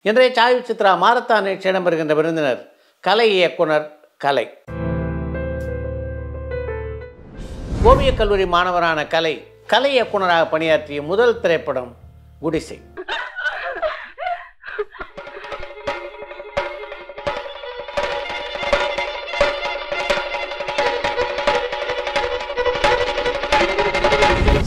இன்றைய சாய் சித்ரா மாரத்தான் நிகழ்ச்சி இடம்பெறுகின்ற விருந்தினர் கலை இயக்குனர் கலை. ஓவியக் கல்லூரி மாணவரான கலை கலை இயக்குனராக பணியாற்றிய முதல் திரைப்படம் குடிசை.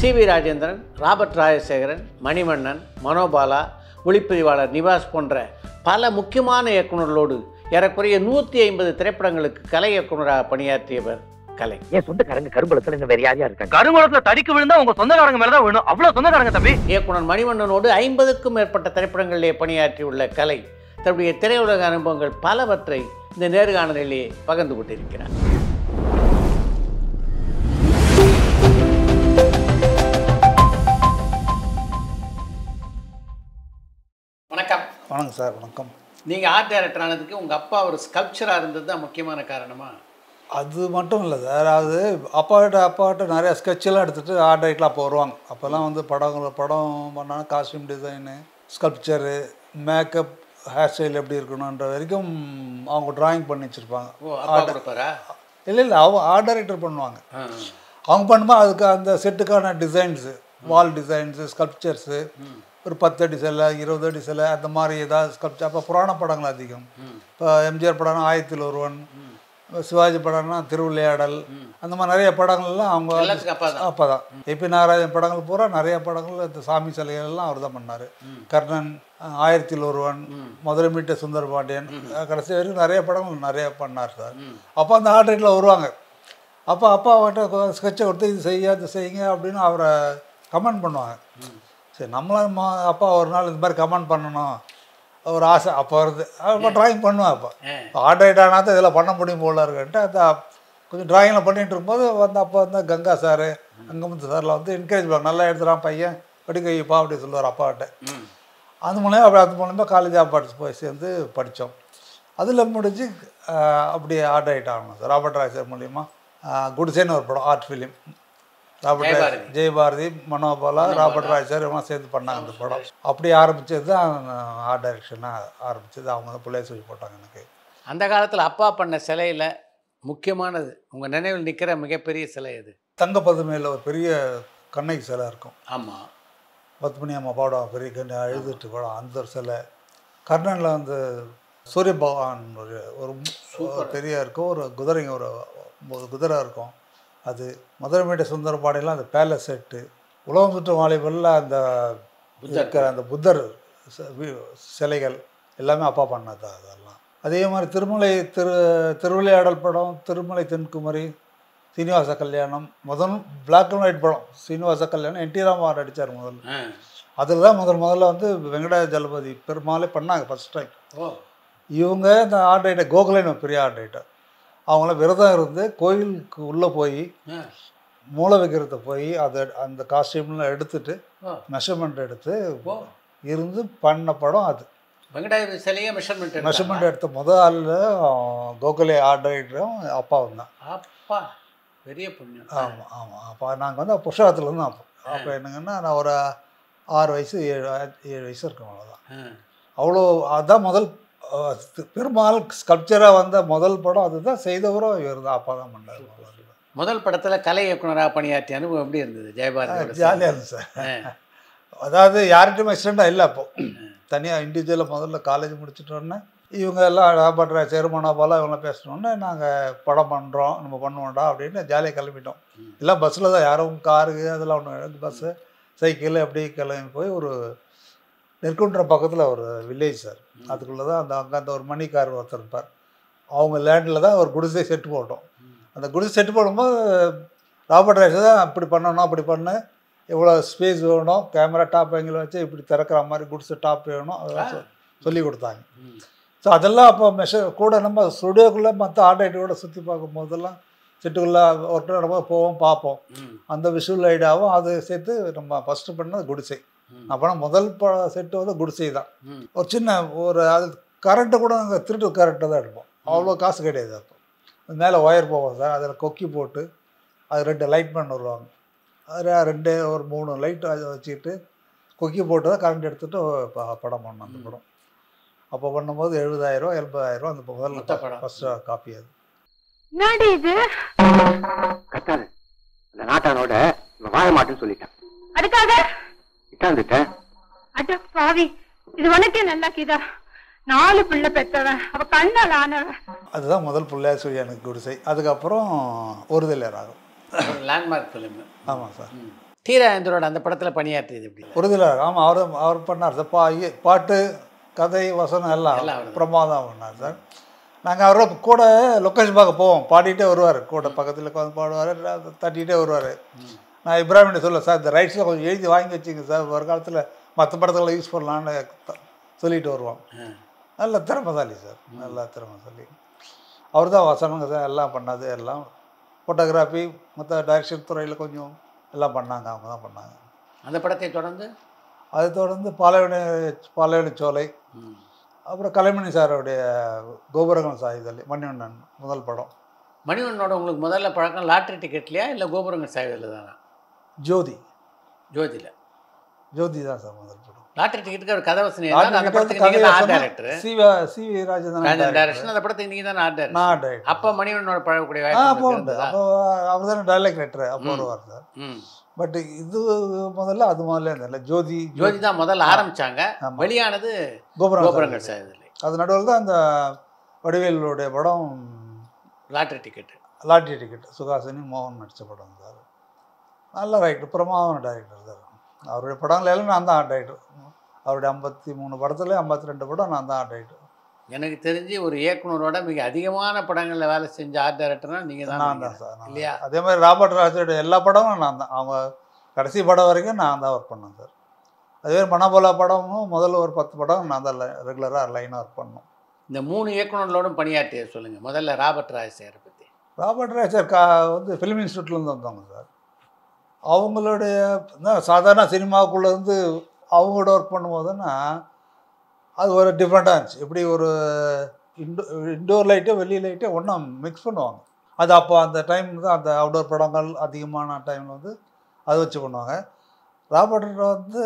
சி.வி. ராஜேந்திரன், ராபர்ட் ராஜசேகரன், மணிவண்ணன், மனோபாலா, ஒளிப்பதிவாளர் நிவாஸ் போன்ற பல முக்கியமான இயக்குநர்களோடு ஏறக்குறைய 150 திரைப்படங்களுக்கு கலை இயக்குநராக பணியாற்றியவர் கலை. என் சொந்தக்காரங்க கருங்குளத்துல வேற யாரையா இருக்காங்க? கருங்குளத்துல தடிக்கு விழுந்தா உங்க சொந்தக்காரங்க மேலதான் விழுணும். அவ்வளவு சொந்தக்காரங்க தம்பி. இயக்குனர் மணிவண்ணனோடு 50க்கும் மேற்பட்ட திரைப்படங்களிலே பணியாற்றியுள்ள கலை தன்னுடைய திரையுலக அனுபவங்கள் பலவற்றை இந்த நேர்காணலிலே பகிர்ந்து கொண்டிருக்கிறார். வணக்கம். வணக்கம் சார். வணக்கம். நீங்கள் ஆர்ட் டைரக்டர் ஆனதுக்கு உங்கள் அப்பா ஒரு ஸ்கல்ப்சராக இருந்தது தான் முக்கியமான காரணமா? அது மட்டும் இல்லை சார். அதாவது அப்பாட்ட நிறையா ஸ்கெட்செல்லாம் எடுத்துகிட்டு ஆர்ட் டைரக்டில் அப்போ வருவாங்க. அப்போல்லாம் வந்து படம் பண்ணால் costume design, sculpture, makeup, hair style எப்படி இருக்கணுன்ற வரைக்கும் அவங்க ட்ராயிங் பண்ணி வச்சுருப்பாங்க. இல்லை அவங்க ஆர்ட் டைரக்டர் பண்ணுவாங்க. அவங்க பண்ணும்போது அதுக்கு அந்த செட்டுக்கான டிசைன்ஸு, வால் டிசைன்ஸு, ஸ்கல்ப்சர்ஸு, ஒரு 10 அடி சிலை, 20 அடி சிலை, அந்த மாதிரி ஏதாவது ஸ்கல்ப்சர். அப்போ புராண படங்கள் அதிகம். இப்போ எம்ஜிஆர் படம்னா ஆயிரத்தில் ஒருவன், சிவாஜி படம்னா திருவிளையாடல், அந்த மாதிரி நிறைய படங்கள்லாம் அவங்க அப்போ தான். ஏபி நாராயணன் படங்கள் பூரா நிறைய படங்கள் இந்த சாமி சிலைகள்லாம் அவர் தான் பண்ணார். கர்ணன், ஆயிரத்தில் ஒருவன், மதுரை மீட்ட சுந்தர பாண்டியன், கடைசி வரைக்கும் நிறைய படங்கள் நிறைய பண்ணார் சார். அப்போ அந்த ஆர்ட் டைரக்டில் வருவாங்க. அப்போ அப்பா அவர்கிட்ட ஸ்கெட்சை கொடுத்து இது செய்யுங்க அப்படின்னு அவரை கமெண்ட் பண்ணுவாங்க. சரி, நம்மளும் அப்பா ஒரு நாள் இந்த மாதிரி கமெண்ட் பண்ணணும் ஒரு ஆசை அப்போ வருது. அப்போ ட்ராயிங் பண்ணுவேன். அப்போ ஆர்ட் ரைட் ஆனால் தான் இதில் பண்ண முடியும் போல இருக்குன்ட்டு அந்த கொஞ்சம் ட்ராயிங்கில் பண்ணிகிட்டு இருக்கும்போது அப்போ வந்து கங்கா சார், அங்கமுத்து சாரில் வந்து என்கரேஜ் பண்ணுவாங்க. நல்லா எடுத்துகிறான் பையன், படிக்க வைப்பா அப்படி சொல்லுவார் அப்பாட்ட. அது மூலமாக காலேஜ் ஆஃப் போய் சேர்ந்து படித்தோம். அதில் முடிஞ்சு அப்படி ஆர்ட் ரைட் ஆகணும் சார். ராபர்ட் ராஜர் மூலிமா குடிசைன்னு ஒரு படம், art film. Jayabharathi, Manobala, Robert Rajar இவங்களாம் சேர்ந்து பண்ணாங்க அந்த படம். அப்படி ஆரம்பித்தது தான் ஆர்ட் டைரக்ஷனாக ஆரம்பித்தது. அவங்க தான் பிள்ளைய சொல்லி போட்டாங்க எனக்கு. அந்த காலத்தில் அப்பா பண்ண சிலையில் முக்கியமானது உங்கள் நினைவில் நிற்கிற மிகப்பெரிய சிலை எது? தங்க பதுமையில் ஒரு பெரிய கண்ணகி சிலை இருக்கும். ஆமாம். பத்மினி அம்மா படம், பெரிய கண்ணி அழுதுட்டு படம், அந்த ஒரு சிலை. கர்ணனில் வந்து சூரிய பகவான் ஒரு பெரிய இருக்கும், ஒரு குதிரைங்க, ஒரு குதிரை இருக்கும். அது மதுரை மீட்ட சுந்தர பாண்டியெல்லாம் அந்த பேலஸ் செட்டு, உலகம் சுற்று வாலிபல்ல அந்த இருக்கிற அந்த புத்தர் சிலைகள் எல்லாமே அப்பா பண்ணது அதெல்லாம். அதே மாதிரி திருவிளையாடல் படம், திருமலை தென்குமரி, சீனிவாச கல்யாணம், பிளாக் அண்ட் ஒயிட் படம் சீனிவாச கல்யாணம் என்டி ராமராவ் நடித்தார் முதல்ல. அதில் தான் முதல்ல வந்து வெங்கடாஜலபதி பெருமாளே பண்ணாங்க ஃபஸ்ட் டைம். இவங்க இந்த ஆர்ட் ரைட்டர் கோகுலேன்னு பெரிய ஆர்ட் ரைட்டர், அவங்கள விரதம் இருந்து கோயிலுக்கு உள்ளே போய் மூல விக்கிரத்தை போய் அந்த காஸ்டியூம்லாம் எடுத்துட்டு மெஷர்மெண்ட் எடுத்து இருந்து பண்ண படம் அது. வெங்கடாஜலபதி சிலையே மெஷர்மெண்ட் எடுத்த முதல் ஆள் கோகுலே ஆர்ட் ரைட்டரும் அப்பாவும் தான். அப்பா பெரிய புண்ணியம். ஆமாம். அப்போ நாங்கள் வந்து புஷ்பத்தில் இருந்தோம். அப்போ என்னங்கன்னா நான் ஒரு 6 வயசு 7 வயசு இருக்கும், அவ்வளோதான். அவ்வளோ அதுதான் முதல் பெருமாள் ஸ்கல்ப்சராக வந்த முதல் படம். அதுதான் செய்தவரும் இவர் தான், அப்பா தான் பண்ணார். முதல் படத்தில் கலை இயக்குனராக பணியாற்றிய அனுபவம் எப்படி இருந்தது? ஜெயபாரதி ஜாலியாக இருந்துச்சு சார். அதாவது யார்கிட்டையும் எக்ஸ்டெண்டாக இல்லை. அப்போ தனியாக இண்டிவிஜுவலாக முதல்ல காலேஜ் முடிச்சுட்டோன்னே இவங்க எல்லாம் ராபர்ட் ராஜர், மனோபாலா இவங்களாம் பேசினோன்னே நாங்கள் படம் பண்ணுறோம், நம்ம பண்ணுவோம்டா அப்படின்னு ஜாலியாக கிளம்பிட்டோம். எல்லாம் பஸ்ஸில் தான், யாரும் காரு அதெல்லாம் ஒன்று, பஸ்ஸு சைக்கிள் அப்படி கிளம்பி போய் ஒரு நெற்குன்றம் பக்கத்தில் ஒரு வில்லேஜ் சார். அதுக்குள்ளே தான் அங்கே அந்த ஒரு மணிக்கார் ஒருத்தர் இருப்பார். அவங்க லேண்டில் தான் ஒரு குடிசை செட்டு போட்டோம். அந்த குடிசை செட்டு போடும்போது ராபர்ட் ராஜர் தான் அப்படி பண்ணணும், அப்படி பண்ணு, எவ்வளோ ஸ்பேஸ் வேணும், கேமரா டாப் ஆங்கிள் வச்சு இப்படி திறக்கிற மாதிரி குடிசை டாப் வேணும், அதெல்லாம் சொல்லி கொடுத்தாங்க. ஸோ அதெல்லாம் அப்போ கூட நம்ம ஸ்டுடியோக்குள்ளே மற்ற ஆர்ட் ரைட்டரோட சுற்றி பார்க்கும் போதெல்லாம் செட்டுக்குள்ளே ஒருத்தர் நம்ம போவோம், பார்ப்போம். அந்த விஷுவல் ஐடியாவும் அது சேர்த்து நம்ம ஃபஸ்ட்டு பண்ணது குடிசை. அப்போனா முதல் செட்டு வந்து குடிசை தான். ஒரு சின்ன அது கரண்ட்டை கூட நாங்கள் திருட்டு கரண்ட்டை தான் எடுப்போம். அவ்வளோ காசு கிடையாது. அப்போ மேலே ஒயர் போவோம் சார், அதில் கொக்கி போட்டு அது 2 லைட் மேன் வருவாங்க. அதில் ஒரு 3 லைட் அதை வச்சுக்கிட்டு கொக்கி போட்டு தான் கரண்ட் எடுத்துகிட்டு படம் பண்ணோம் அந்த படம். அப்போ பண்ணும்போது 70,000 80,000 அந்த மொத்த முதல்ல படம். ஃபர்ஸ்ட் காப்பி அது. என்னடி இது? கத்தாது இந்த நாட்டானோட வாழ மாட்டேன்னு சொல்லிட்டேன். அதுக்காக இட்டாந்துட்டேன். அட பாவி, இது உனக்கே நல்லா கீதா. 4 பிள்ளை பெற்றவன், அவ கண்ணால் ஆனவன். அதுதான் முதல் பிள்ளையார் சொல்லி எனக்கு குடிசை. அதுக்கப்புறம் ஒருதலை ராகம். ஒரு லேண்ட்மார்க் ஃபிலிம். ஆமாம் சார். தீராயந்தரோட அந்த படத்தில் பணியாற்றியது எப்படி? ஒருதலை ராகம். ஆமாம், அவர் பண்ணார் சார். பாட்டு, கதை, வசனம் எல்லாம் பிரமாதம் பண்ணார் சார். நாங்கள் அவரை கூட லொக்கேஷன் பார்க்க போவோம். பாடிட்டே வருவார், கூட பக்கத்தில் உட்காந்து பாடுவார், தட்டிகிட்டே வருவார். நான் இப்ராஹிம்கிட்ட சொல்ல சார், இந்த ரைட்ஸில் கொஞ்சம் எழுதி வாங்கி வச்சுங்க சார், ஒரு காலத்தில் மற்ற படத்தில் யூஸ் பண்ணலான்னு சொல்லிட்டு வருவோம். நல்ல திறமைசாலி சார், நல்லா திறமைசாலி. அவர் தான் வசனங்க சார் எல்லாம் பண்ணது, எல்லாம் ஃபோட்டோகிராஃபி மற்ற டைரக்ஷன் துறையில் கொஞ்சம் எல்லாம் பண்ணாங்க, அவங்க தான் பண்ணாங்க. அந்த படத்தை தொடர்ந்து அதை தொடர்ந்து பாலைவன சோலை, அப்புறம் கலைமணி சாரோடைய கோபுரங்கள் சாயுதல், மணிவண்ணன் முதல் படம். மணிவண்ணனோட உங்களுக்கு முதல்ல பழக்கம் லாட்ரி டிக்கெட்லையா இல்லை கோபுரங்கள் சாயுதல் தானா? ஜோதி ஜோதி தான் சார் முதல் படம். லாட்ரி டிக்கெட்டுக்கு ஒரு கதை வசனம் அந்த படத்துக்கு நீங்கள் தான் art director. C V Rajendran direction. அந்த படத்துக்கு நீங்கள் தான் ஆர்ட் டைரக்டர். நான் டைரக்டர். அப்போ மணிவண்ணனோட பழகக்கூடிய அப்போ உண்டு. அப்போ அவர் தானே டைரக்டர் அப்போ வருவார் சார். பட் இது முதல்ல அது முதல்ல இருந்ததில்ல, ஜோதி தான் முதல்ல ஆரம்பிச்சாங்க. வெளியானது கோபுரங்கள் சாயுதல். அது நடுவில் தான் அந்த வடிவேலுடைய படம் லாட்ரி டிக்கெட் சுகாசினி மோகன் நடித்த படம் சார். நல்ல ரைட்டர், பிரமாதமான டைரக்டர் சார். அவருடைய படங்கள் எல்லாம் நான் தான் ஆர்ட் டைரக்டர். அவருடைய 53 படத்துல 52 படம் நான் தான் ஆர்ட் டைரக்டர். எனக்கு தெரிஞ்சு ஒரு இயக்குனரோட மிக அதிகமான படங்களில் வேலை செஞ்ச ஆர்ட் டைரக்டர்னா நீங்கள் தான். நான் தான் சார், இல்லையா? அதே மாதிரி ராபர்ட் ராஜோட எல்லா படமும் நான் தான். அவங்க கடைசி படம் வரைக்கும் நான் தான் ஒர்க் பண்ணேன் சார். அதே மனோபலா படமும் முதல்ல ஒரு 10 படம் நான் தான் ரெகுலராக லைனாக ஒர்க் பண்ணோம். இந்த 3 இயக்குனர்களோடும் பணியாற்றிய சொல்லுங்கள். முதல்ல ராபர்ட் ராஜசேகரை பற்றி. ராபர்ட் ராஜர் வந்து ஃபிலிம் இன்ஸ்டியூட்லேருந்து வந்தவங்க சார். அவங்களுடைய சாதாரண சினிமாவுக்குள்ளேருந்து அவங்களோட ஒர்க் பண்ணும்போதுன்னா அது ஒரு டிஃப்ரெண்ட்டாக இருந்துச்சு. எப்படி ஒரு இன்டோர் லைட்டு வெளி லைட்டை ஒன்றா மிக்ஸ் பண்ணுவாங்க. அது அப்போ அந்த டைம் தான் அந்த அவுடோர் படங்கள் அதிகமான டைமில் வந்து அதை வச்சு பண்ணுவாங்க. ராபர்ட் வந்து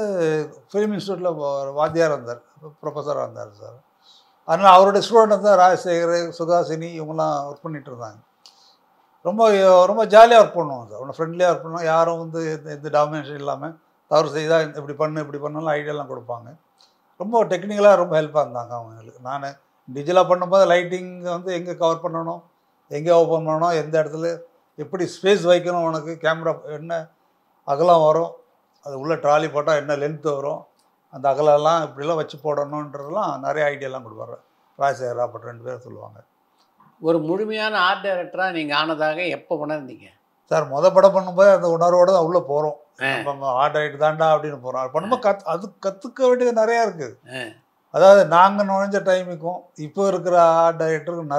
ஃபிலிம் இன்ஸ்டியூட்டில் வாத்தியார் இருந்தார், ப்ரொஃபஸராக இருந்தார் சார். அதனால் அவருடைய ஸ்டூடெண்ட் தான் ராஜசேகர், சுகாசினி இவங்கெல்லாம் ஒர்க் பண்ணிகிட்டு இருந்தாங்க. ரொம்ப ரொம்ப ஜாலியாக ஒர்க் பண்ணுவாங்க சார். ஒன்று ஃப்ரெண்ட்லியாக ஒர்க் பண்ணுவாங்க. யாரும் வந்து எந்த டாமினேஷன் இல்லாமல் தவறு செய்தால் இப்படி பண்ணாலும் ஐடியாலாம் கொடுப்பாங்க. ரொம்ப டெக்னிக்கலாக ரொம்ப ஹெல்ப்பாக இருந்தாங்க அவங்களுக்கு. நான் டிஜிட்டலாக பண்ணும்போது லைட்டிங் வந்து எங்கே கவர் பண்ணணும், எங்கே ஓப்பன் பண்ணணும், எந்த இடத்துல எப்படி ஸ்பேஸ் வைக்கணும், உனக்கு கேமரா என்ன அகலம் வரும், அது உள்ளே ட்ராலி போட்டால் என்ன லென்த்து வரும், அந்த அகலெல்லாம் இப்படிலாம் வச்சு போடணுன்றதெல்லாம் நிறைய ஐடியாலாம் கொடுப்பாரு ராஜசேகர் ராபர்ட் 2 பேர் சொல்லுவாங்க. ஒரு முழுமையான ஆர்ட் டைரக்டராக நீங்கள் ஆனதாக எப்போ உணர்ந்தீங்க சார்? படம் பண்ணும்போது அந்த உணர்வோடு தான் உள்ளே போகிறோம். நம்ம ஆர்ட் ரைட் தாண்டா அப்படின்னு போகிறோம். அது பண்ணும்போது அது கற்றுக்க வேண்டியது நிறையா இருக்குது. அதாவது நாங்கள் நுழைஞ்ச டைமுக்கும் இப்போ இருக்கிற ஆர்ட் டைரக்டருக்கும்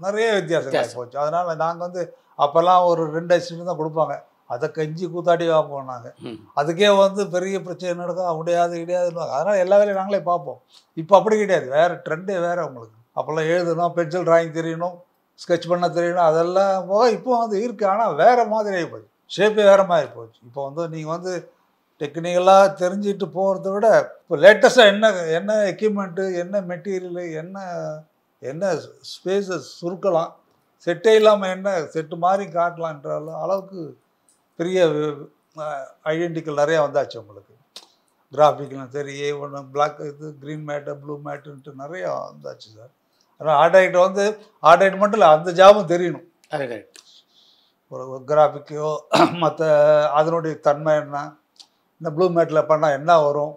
நிறைய வித்தியாசங்கள் போச்சு. அதனால் நாங்கள் வந்து அப்போல்லாம் ஒரு 2 அசிஸ்டன்ட் தான் கொடுப்பாங்க. அதை கஞ்சி கூத்தாடி பார்ப்போம் நாங்கள். அதுக்கே வந்து பெரிய பிரச்சனை நடக்கும், முடியாது கிடையாதுன்னு. அதனால் எல்லா வேலையும் நாங்களே பார்ப்போம். இப்போ அப்படி கிடையாது, வேறு ட்ரெண்டே வேறு உங்களுக்கு. அப்போல்லாம் எழுதணும், பென்சில் ட்ராயிங் தெரியணும், ஸ்கெட்ச் பண்ண தெரியணும், அதெல்லாம் போக இப்போ வந்து இருக்குது. ஆனால் வேறு மாதிரி ஆகி போச்சு, ஷேப்பே வேறு மாதிரி போச்சு. இப்போ வந்து நீங்கள் வந்து டெக்னிக்கலாக தெரிஞ்சுட்டு போகிறத விட இப்போ லேட்டஸ்ட்டாக என்ன எக்யூப்மெண்ட்டு, என்ன மெட்டீரியலு, என்ன ஸ்பேஸை சுருக்கலாம், செட்டே இல்லாமல் என்ன செட்டு மாதிரி காட்டலான்ற அளவுக்கு பெரிய ஐடென்டிக்கல் நிறையா வந்தாச்சு உங்களுக்கு. கிராஃபிக்லாம் சரி, ஒன்று பிளாக் இது க்ரீன் மேட்டு ப்ளூ மேட்டுன்ட்டு நிறையா வந்தாச்சு சார். ஆனால் ஆர்ட் டைரக்டர் வந்து ஆர்ட் டைரக்டர் மட்டும் இல்லை, அந்த ஜாபும் தெரியணும். ஒரு கிராஃபிக்கோ மற்ற அதனுடைய தன்மை என்ன ப்ளூ மேட்டில் பண்ணால் என்ன வரும்,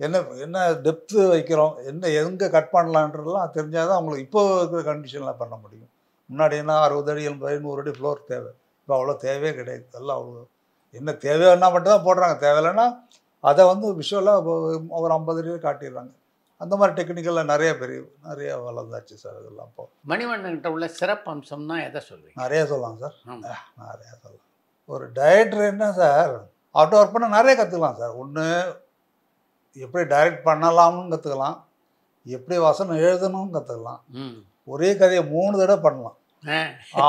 என்ன டெப்த்து வைக்கிறோம், எங்கே கட் பண்ணலான்றதெல்லாம் தெரிஞ்சால் தான் அவங்களுக்கு இப்போ இருக்கிற கண்டிஷனில் பண்ண முடியும். முன்னாடி என்ன 60 அடி 80 அடி 100 அடி ஃப்ளோர் தேவை. இப்போ அவ்வளோ தேவையே கிடையாது. எல்லாம் அவ்வளோ என்ன தேவைன்னா மட்டும்தான் போடுறாங்க. தேவையில்லைன்னா அதை வந்து விஷுவலாக ஒரு 50 அடியில் காட்டிடுறாங்க. அந்த மாதிரி டெக்னிக்கலில் நிறைய வளர்ந்தாச்சு சார். இதெல்லாம் இப்போ மணிவண்ணன்கிட்ட உள்ள சிறப்பு அம்சம்னா எதை சொல்லுவீங்க? நிறைய சொல்லலாம் சார், நிறையா சொல்லலாம். ஒரு டைரக்டர் என்ன சார், அவர்கிட்ட ஒர்க் பண்ண நிறைய கற்றுக்கலாம் சார். ஒன்று எப்படி டைரக்ட் பண்ணலாம்னு கற்றுக்கலாம், எப்படி வசனம் எழுதணும்னு கற்றுக்கலாம். ஒரே கதையை 3 தடவை பண்ணலாம்,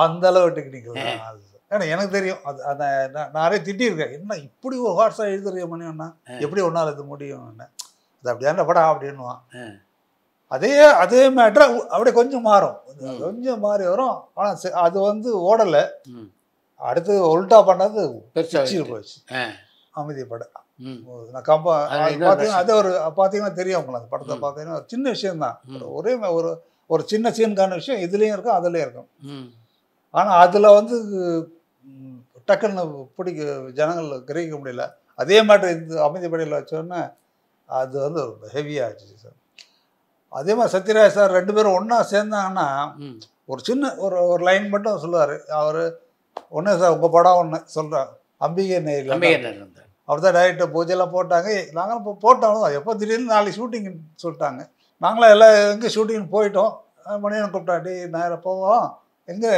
அந்த அளவு டெக்னிக்கல் தான் அது. ஏன்னா எனக்கு தெரியும், அதை நான் நிறைய திட்டியிருக்கேன். என்ன இப்படி ஒரு ஹார்ட்ஸாக எழுதுறிய மணிவண்ணா, எப்படி ஒன்றால் இது முடியும், என்ன அது அப்படியான படம் அப்படின்னுவான். அதே மேட்ரு அப்படியே கொஞ்சம் மாறும், கொஞ்சம் மாறி வரும். ஆனால் அது வந்து ஓடலை. அடுத்து உல்டா பண்ணது பிச்சில் போச்சு அமைதி படம். நான் பார்த்தீங்கன்னா அது ஒரு பார்த்தீங்கன்னா தெரியும் உங்களுக்கு. அந்த படத்தை பார்த்தீங்கன்னா ஒரு சின்ன விஷயம்தான், ஒரே ஒரு சின்ன சீனுக்கான விஷயம் இதுலேயும் இருக்கும் அதுலேயும் இருக்கும். ஆனால் அதில் வந்து டக்குன்னு ஜனங்கள் கிரகிக்க முடியல. அதே மாதிரி இந்த அமைதி படையில் வச்சோன்னா அது வந்து ஹெவியாக ஆச்சு சார். அதே மாதிரி சத்யராஜ் சார் 2 பேரும் ஒன்றா சேர்ந்தாங்கன்னா ஒரு சின்ன ஒரு லைன் மட்டும் சொல்லுவார் அவர். ஒன்று சார் உங்கள் படம் ஒன்று சொல்கிறேன், அம்பிகை நேரில் அவர் தான் டைரக்டர் பூஜையெல்லாம் போட்டாங்க. நாங்களும் இப்போ போட்டாலும் எப்போ திடீர்னு நாளைக்கு ஷூட்டிங்னு சொல்லிட்டாங்க. நாங்களும் எல்லாம் எங்கே ஷூட்டிங்னு போயிட்டோம். மணியன் கூப்பிட்டாட்டி நேரம் போவோம்,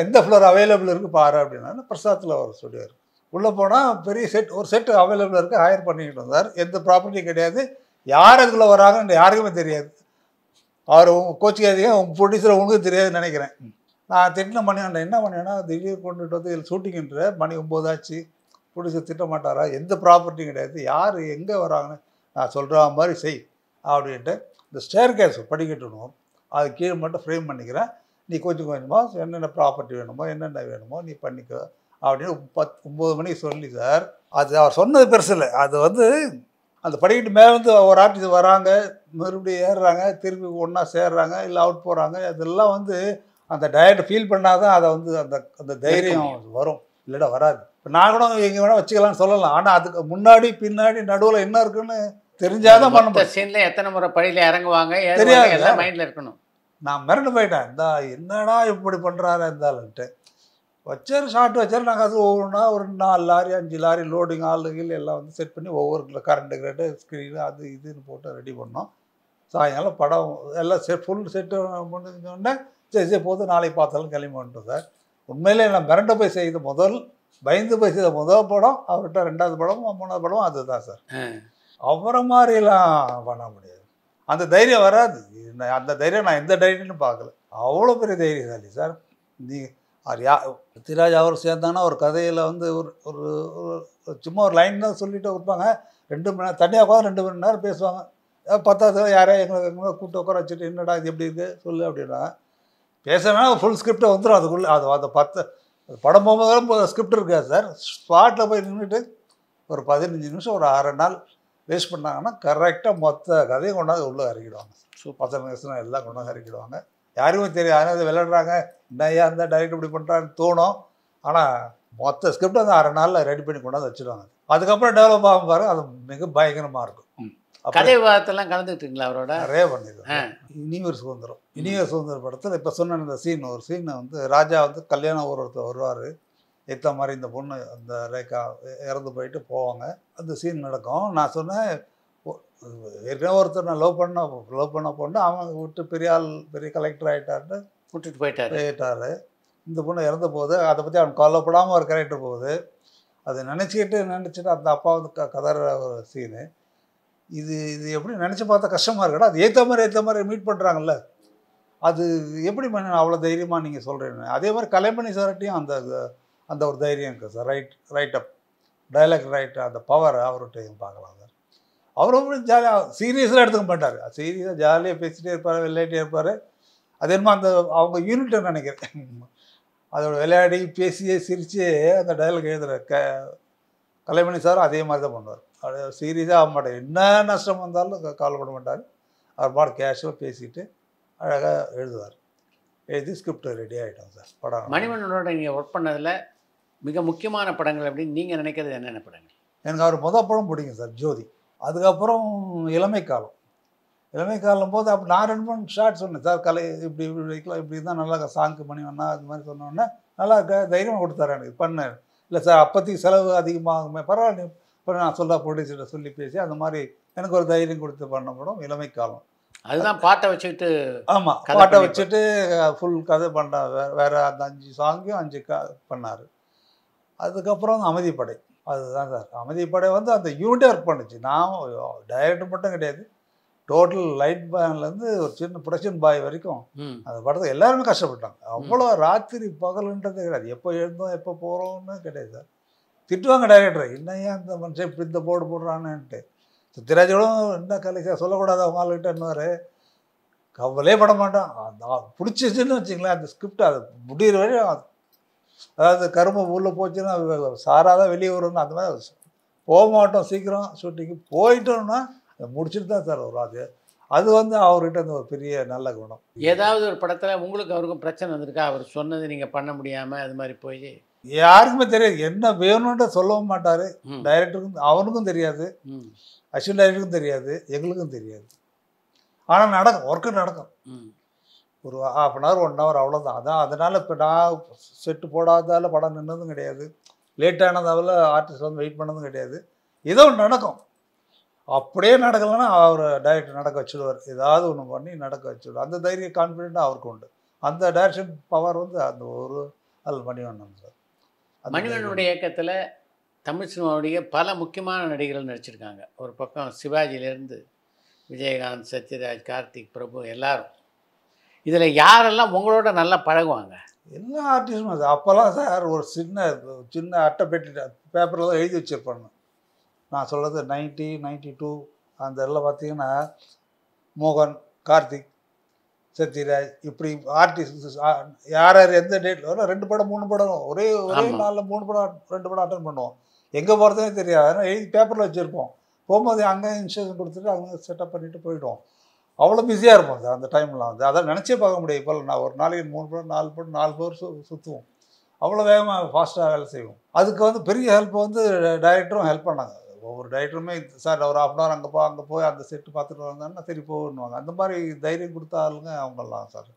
எந்த ஃப்ளோர் அவைலபிள் இருக்குது பாரு அப்படின்னா பிரசாத்தில் ஒரு ஸ்டுடியோ இருக்குது. உள்ளே போனால் பெரிய ஒரு செட்டு அவைலபிள் இருக்குது, ஹையர் பண்ணிக்கிட்டு வந்தார். எந்த ப்ராப்பர்ட்டியும் கிடையாது, யார் அதுக்குள்ளே வராங்கன்னு யாருக்குமே தெரியாது. அவர் கோச்சிக்காதீங்க, உங்கள் ப்ரொடியூசர் உங்களுக்கு தெரியாதுன்னு நினைக்கிறேன். நான் திட்டின மணியாண்டேன், என்ன பண்ணினா திடீர்னு கொண்டுட்டு வந்து இதில் ஷூட்டிங்கின்ற மணி 9 ஆச்சு, ப்ரொடியூசர் திட்ட மாட்டாரா, எந்த ப்ராப்பர்ட்டியும் கிடையாது, யார் எங்கே வராங்கன்னு நான் சொல்கிற மாதிரி செய் அப்படின்ட்டு இந்த ஸ்டேர் கேஸ் படிக்கட்டுணும், அது கீழே மட்டும் ஃப்ரேம் பண்ணிக்கிறேன், நீ கொஞ்சம் கொஞ்சமாக என்னென்ன ப்ராப்பர்ட்டி வேணுமோ என்னென்ன வேணுமோ நீ பண்ணிக்கோ அப்படின்னு 9 மணிக்கு சொல்லி சார். அது அவர் சொன்னது பெருசு இல்லை. அது வந்து அந்த படிக்கட்டு மேலே வந்து ஒரு ஆர்டிஸ்ட் வராங்க, மறுபடியும் ஏறுறாங்க, திருப்பி ஒன்றா சேர்றாங்க, இல்லை அவுட் போகிறாங்க. அதெல்லாம் வந்து அந்த டைரக்டர் ஃபீல் பண்ணால் தான் அதை வந்து அந்த தைரியம் வரும், இல்லைடா வராது. இப்போ நான் கூட எங்கே வேணால் வச்சுக்கலாம்னு சொல்லலாம், ஆனால் அதுக்கு முன்னாடி பின்னாடி நடுவில் என்ன இருக்குன்னு தெரிஞ்சாதான் பண்ண முடியும். சீனில் எத்தனை முறை படியில் இறங்குவாங்க தெரியாது, எல்லாம் மைண்டில் இருக்கணும். நான் மிரண்டு போயிட்டேன், இந்த என்னடா இப்படி பண்ணுறாரு இருந்தாலுன்ட்டு. வச்சார் ஷார்ட் வச்சார். நாங்கள் அது ஒவ்வொன்றா ஒரு 4 லாரி 5 லாரி லோடிங் ஆளுகள் எல்லாம் வந்து செட் பண்ணி ஒவ்வொரு கரண்ட்டு கிரேட்டு ஸ்க்ரீனு அது இதுன்னு போட்டு ரெடி பண்ணோம். சாயங்காலம் படம் எல்லாம் ஃபுல் செட்டு முடிஞ்சோடனே சரி போது நாளைக்கு பார்த்தாலும் கிளம்பி வந்துட்டோம் சார். உண்மையிலே நான் மிரண்டு போய் செய்த பயந்து போய் செய்த படம் அவர்கிட்ட 2வது படமும் 3வது படமும் அதுதான் சார். அவரை மாதிரிலாம் பண்ண முடியாது, அந்த தைரியம் வராது. அந்த தைரியம் நான் எந்த டைரக்டர்னு பார்க்கல, அவ்வளோ பெரிய தைரியசாலி சார். சத்யராஜ் அவர் சேர்ந்தாங்கன்னா ஒரு கதையில் வந்து ஒரு சும்மா ஒரு லைன் தான் சொல்லிட்டு இருப்பாங்க. 2 மணி நேரம் தனியாக உட்காந்து 2 மணி நேரம் பேசுவாங்க. 10வது யாரையா எங்களை கூப்பிட்டு உட்கார வச்சுட்டு என்னடா இது எப்படி இருக்குது சொல்லு அப்படின்னா பேசுனா ஃபுல் ஸ்கிரிப்டை வந்துடும். அதுக்குள்ளே அந்த 10 படம் போகும்போது ஸ்கிரிப்ட் இருக்காது சார். ஸ்பாட்டில் போய் நின்றுட்டு ஒரு 15 நிமிஷம் ஒரு 6 நாள் வேஸ்ட் பண்ணாங்கன்னா கரெக்டாக மொத்த கதையும் கொண்டாந்து உள்ளே இறக்கிடுவாங்க. 10 நிமிஷம் எல்லாம் கொண்டாந்து இறக்கிடுவாங்க. யாருமே தெரியாது, ஆனால் விளையாடுறாங்க என்னையா அந்த டைரக்டர் இப்படி பண்ணுறான்னு தோணும். ஆனால் மொத்த ஸ்கிரிப்ட் அந்த 6 நாளில் ரெடி பண்ணி கொண்டாந்து வச்சுடுவாங்க. அதுக்கப்புறம் டெவலப் ஆகும் பாருங்க, அது மிக பயங்கரமாக இருக்கும். கதை விவாதத்தெல்லாம் கலந்துக்கிட்டீங்களா அவரோட? நிறைய பண்ணிடுவோம். இனிவர் சுதந்திரம் படத்தில் இப்போ சொன்ன இந்த ஒரு சீனை வந்து ராஜா வந்து கல்யாணம் ஒருத்தர் வருவார், ஏற்ற மாதிரி இந்த பொண்ணு அந்த ரேகா இறந்து போயிட்டு போவாங்க, அந்த சீன் நடக்கும். நான் சொன்னேன் ஏற்கனவே ஒருத்தர் நான் லவ் பண்ண பொண்ணு அவங்க விட்டு பெரிய கலெக்டர் ஆகிட்டாருன்னு விட்டுட்டு போயிட்டாரு. இந்த பொண்ணு இறந்த போது அதை பற்றி அவன் கொல்லப்படாமல் ஒரு கேரக்டர் போகுது. அதை நினச்சிட்டு அந்த அப்பா வந்து கதற ஒரு சீனு. இது எப்படி நினச்சி பார்த்தா கஷ்டமாக இருக்கா. அது ஏற்ற மாதிரி மீட் பண்ணுறாங்கல்ல, அது எப்படி பண்ண அவ்வளோ தைரியமாக நீங்கள் சொல்கிறீங்க. அதே மாதிரி கலைமணி சார்ட்டையும் அந்த ஒரு தைரியம் இருக்குது சார். ரைட் அப் டைலாக் ரைட் அந்த பவர் அவர்கிட்டையும் பார்க்கலாம் சார். அவரும் ஜாலியாக சீரியஸாக எடுத்துக்க மாட்டார், சீரியஸாக ஜாலியாக பேசிகிட்டே இருப்பார், விளையாட்டே இருப்பார். அது என்னமோ அந்த அவங்க யூனிட்டை நினைக்கிறேன், அதோட விளையாடி பேசியே சிரிச்சே அந்த டைலாக் எழுதுகிற கலைமணி சாரும் அதே மாதிரி தான் பண்ணுவார். அது சீரியஸாக ஆக மாட்டார், என்ன நஷ்டம் வந்தாலும் கவலைப்பட மாட்டார். அவர் பாட்டு கேஷுவலாக பேசிட்டு அழகாக எழுதுவார். எழுதி ஸ்கிரிப்ட் ரெடி ஆகிட்டோம் சார். படம் மணிவண்ணனோட நீங்கள் ஒர்க் பண்ணதில் மிக முக்கியமான படங்கள் அப்படின்னு நீங்கள் நினைக்கிறது என்னென்ன படங்கள்? எனக்கு அவர் முதல் படம் பிடிக்கும் சார், ஜோதி. அதுக்கப்புறம் இளமை காலம் போது அப்போ நான் 2-3 ஷார்ட் சொன்னேன் சார், கலை இப்படி வைக்கலாம், இப்படி தான் நல்லா சாங்கு மணிவண்ணா அது மாதிரி சொன்னோன்னே நல்லா தைரியமாக கொடுத்தாரு எனக்கு பண்ணேன். இல்லை சார் அப்போதைக்கு செலவு அதிகமாகுமே, பரவாயில்ல இப்போ நான் சொல்ல ப்ரொடியூசர்கிட்ட சொல்லி பேசி அந்த மாதிரி எனக்கு ஒரு தைரியம் கொடுத்து பண்ண படம் இளமை காலம். அதுதான் பாட்டை வச்சுக்கிட்டு. ஆமாம், பாட்டை வச்சுட்டு ஃபுல் கதை பண்ணார். வேறு அந்த 5 சாங்கையும் 5 பண்ணார். அதுக்கப்புறம் அமைதிப்படை, அதுதான் சார். அமைதிப்படை வந்து அந்த யூனிட்டே ஒர்க் பண்ணுச்சு. நான் டைரக்டர் மட்டும் கிடையாது, டோட்டல் லைட் பேன்லேருந்து ஒரு சின்ன ப்ரொடக்ஷன் பாய் வரைக்கும் அந்த படத்தை எல்லாருமே கஷ்டப்பட்டாங்க. அவ்வளோ ராத்திரி பகலுன்றது கிடையாது, எப்போ எழுந்தோம் எப்போ போகிறோம்னு கிடையாது சார். திட்டுவாங்க டைரக்டர், என்னையா இந்த மனுஷன் இப்படி இந்த போர்டு போடுறான்னுட்டு. சத்யராஜோடும் என்ன கலை சார் சொல்லக்கூடாது அவங்க ஆளுகிட்ட இன்னொரு கவலையே பட மாட்டோம். பிடிச்சிச்சுன்னு வச்சுங்களேன், அந்த ஸ்கிரிப்ட் அது முடிகிற வரையும் அதாவது கரும்பு உள்ளே போச்சுன்னா சாராதான் வெளியே வரும்னு அந்த மாதிரி போக மாட்டோம். சீக்கிரம் ஷூட்டிங்கு போயிட்டோம்னா முடிச்சுட்டு தான் சார் வரும். அது வந்து அவர்கிட்ட அந்த ஒரு பெரிய நல்ல குணம். ஏதாவது ஒரு படத்தில் உங்களுக்கு அவருக்கும் பிரச்சனை வந்திருக்கா? அவர் சொன்னது நீங்கள் பண்ண முடியாமல் அது மாதிரி போய்? யாருக்குமே தெரியாது, என்ன வேணும்ன்ற சொல்லவும் மாட்டார். டைரக்டருக்கும் அவனுக்கும் தெரியாது, அசிஸ்டன்ட் டைரக்டருக்கும் தெரியாது, எங்களுக்கும் தெரியாது. ஆனால் நடக்கும், ஒர்க்கு நடக்கும். ஒரு ½ அன் ஹவர் 1 ஹவர் அவ்வளோதான். அதனால் இப்போ நான் செட்டு போடாதால படம் நின்னதும் கிடையாது, லேட்டானதால் ஆர்டிஸ்ட் வந்து வெயிட் பண்ணதும் கிடையாது. ஏதோ ஒன்று நடக்கும். அப்படியே நடக்கலைன்னா அவர் டைரக்டர் நடக்க வச்சுடுவார். ஏதாவது ஒன்று பண்ணி நடக்க வச்சுடுவார். அந்த தைரிய கான்ஃபிடென்ட்டாக அவருக்கு உண்டு. அந்த டைரக்ஷன் பவர் வந்து அந்த ஒரு மணிவண்ணன் சார். மணிவண்ணனுடைய இயக்கத்தில் தமிழ் சினிமாவுடைய பல முக்கியமான நடிகர்கள் நடிச்சிருக்காங்க. ஒரு பக்கம் சிவாஜிலேருந்து விஜயகாந்த், சத்யராஜ், கார்த்திக், பிரபு எல்லாரும். இதில் யாரெல்லாம் உங்களோட நல்லா பழகுவாங்க? எல்லா ஆர்டிஸ்டும் சார். அப்போல்லாம் சார் ஒரு சின்ன அட்டை பெட்டி பேப்பரில் தான் எழுதி வச்சுருப்பாங்க. நான் சொல்கிறது 90, 92 அந்த எல்லாம் பார்த்தீங்கன்னா மோகன், கார்த்திக், சத்யராஜ் இப்படி ஆர்டிஸ்ட் யார் யார் எந்த டேட்டில் வரும் 2 படம் 3 படம் ஒரே நாளில் 3 படம் 2 படம் அட்டன் பண்ணுவோம். எங்கே போகிறதுனே தெரியாது. அதனால் எழுதி பேப்பரில் வச்சுருப்போம். போகும்போது அங்கே இன்ஸ்ட்ரக்ஷன் கொடுத்துட்டு அங்கே செட்டப் பண்ணிவிட்டு போயிடுவோம். அவ்வளோ பிஸியாக இருப்போம் சார் அந்த டைம்லாம். வந்து அதான் நினச்சே பார்க்க முடியாது. இப்போ நான் ஒரு நாளைக்கு 3 படம் 4 படம் 4 பேர் சுற்றுவோம். அவ்வளோ வேகமாக ஃபாஸ்ட்டாக வேலை செய்வோம். அதுக்கு வந்து பெரிய ஹெல்ப் வந்து டைரக்டரும் ஹெல்ப் பண்ணாங்க. ஒவ்வொரு டைரக்டருமே சார் ஒரு ½ அன் ஹவர் அங்கே போய் அந்த செட்டு பார்த்துட்டு வந்தாங்கன்னா சரி போகணுவாங்க. அந்த மாதிரி தைரியம் கொடுத்த ஆளுங்க அவங்கெல்லாம் சார்.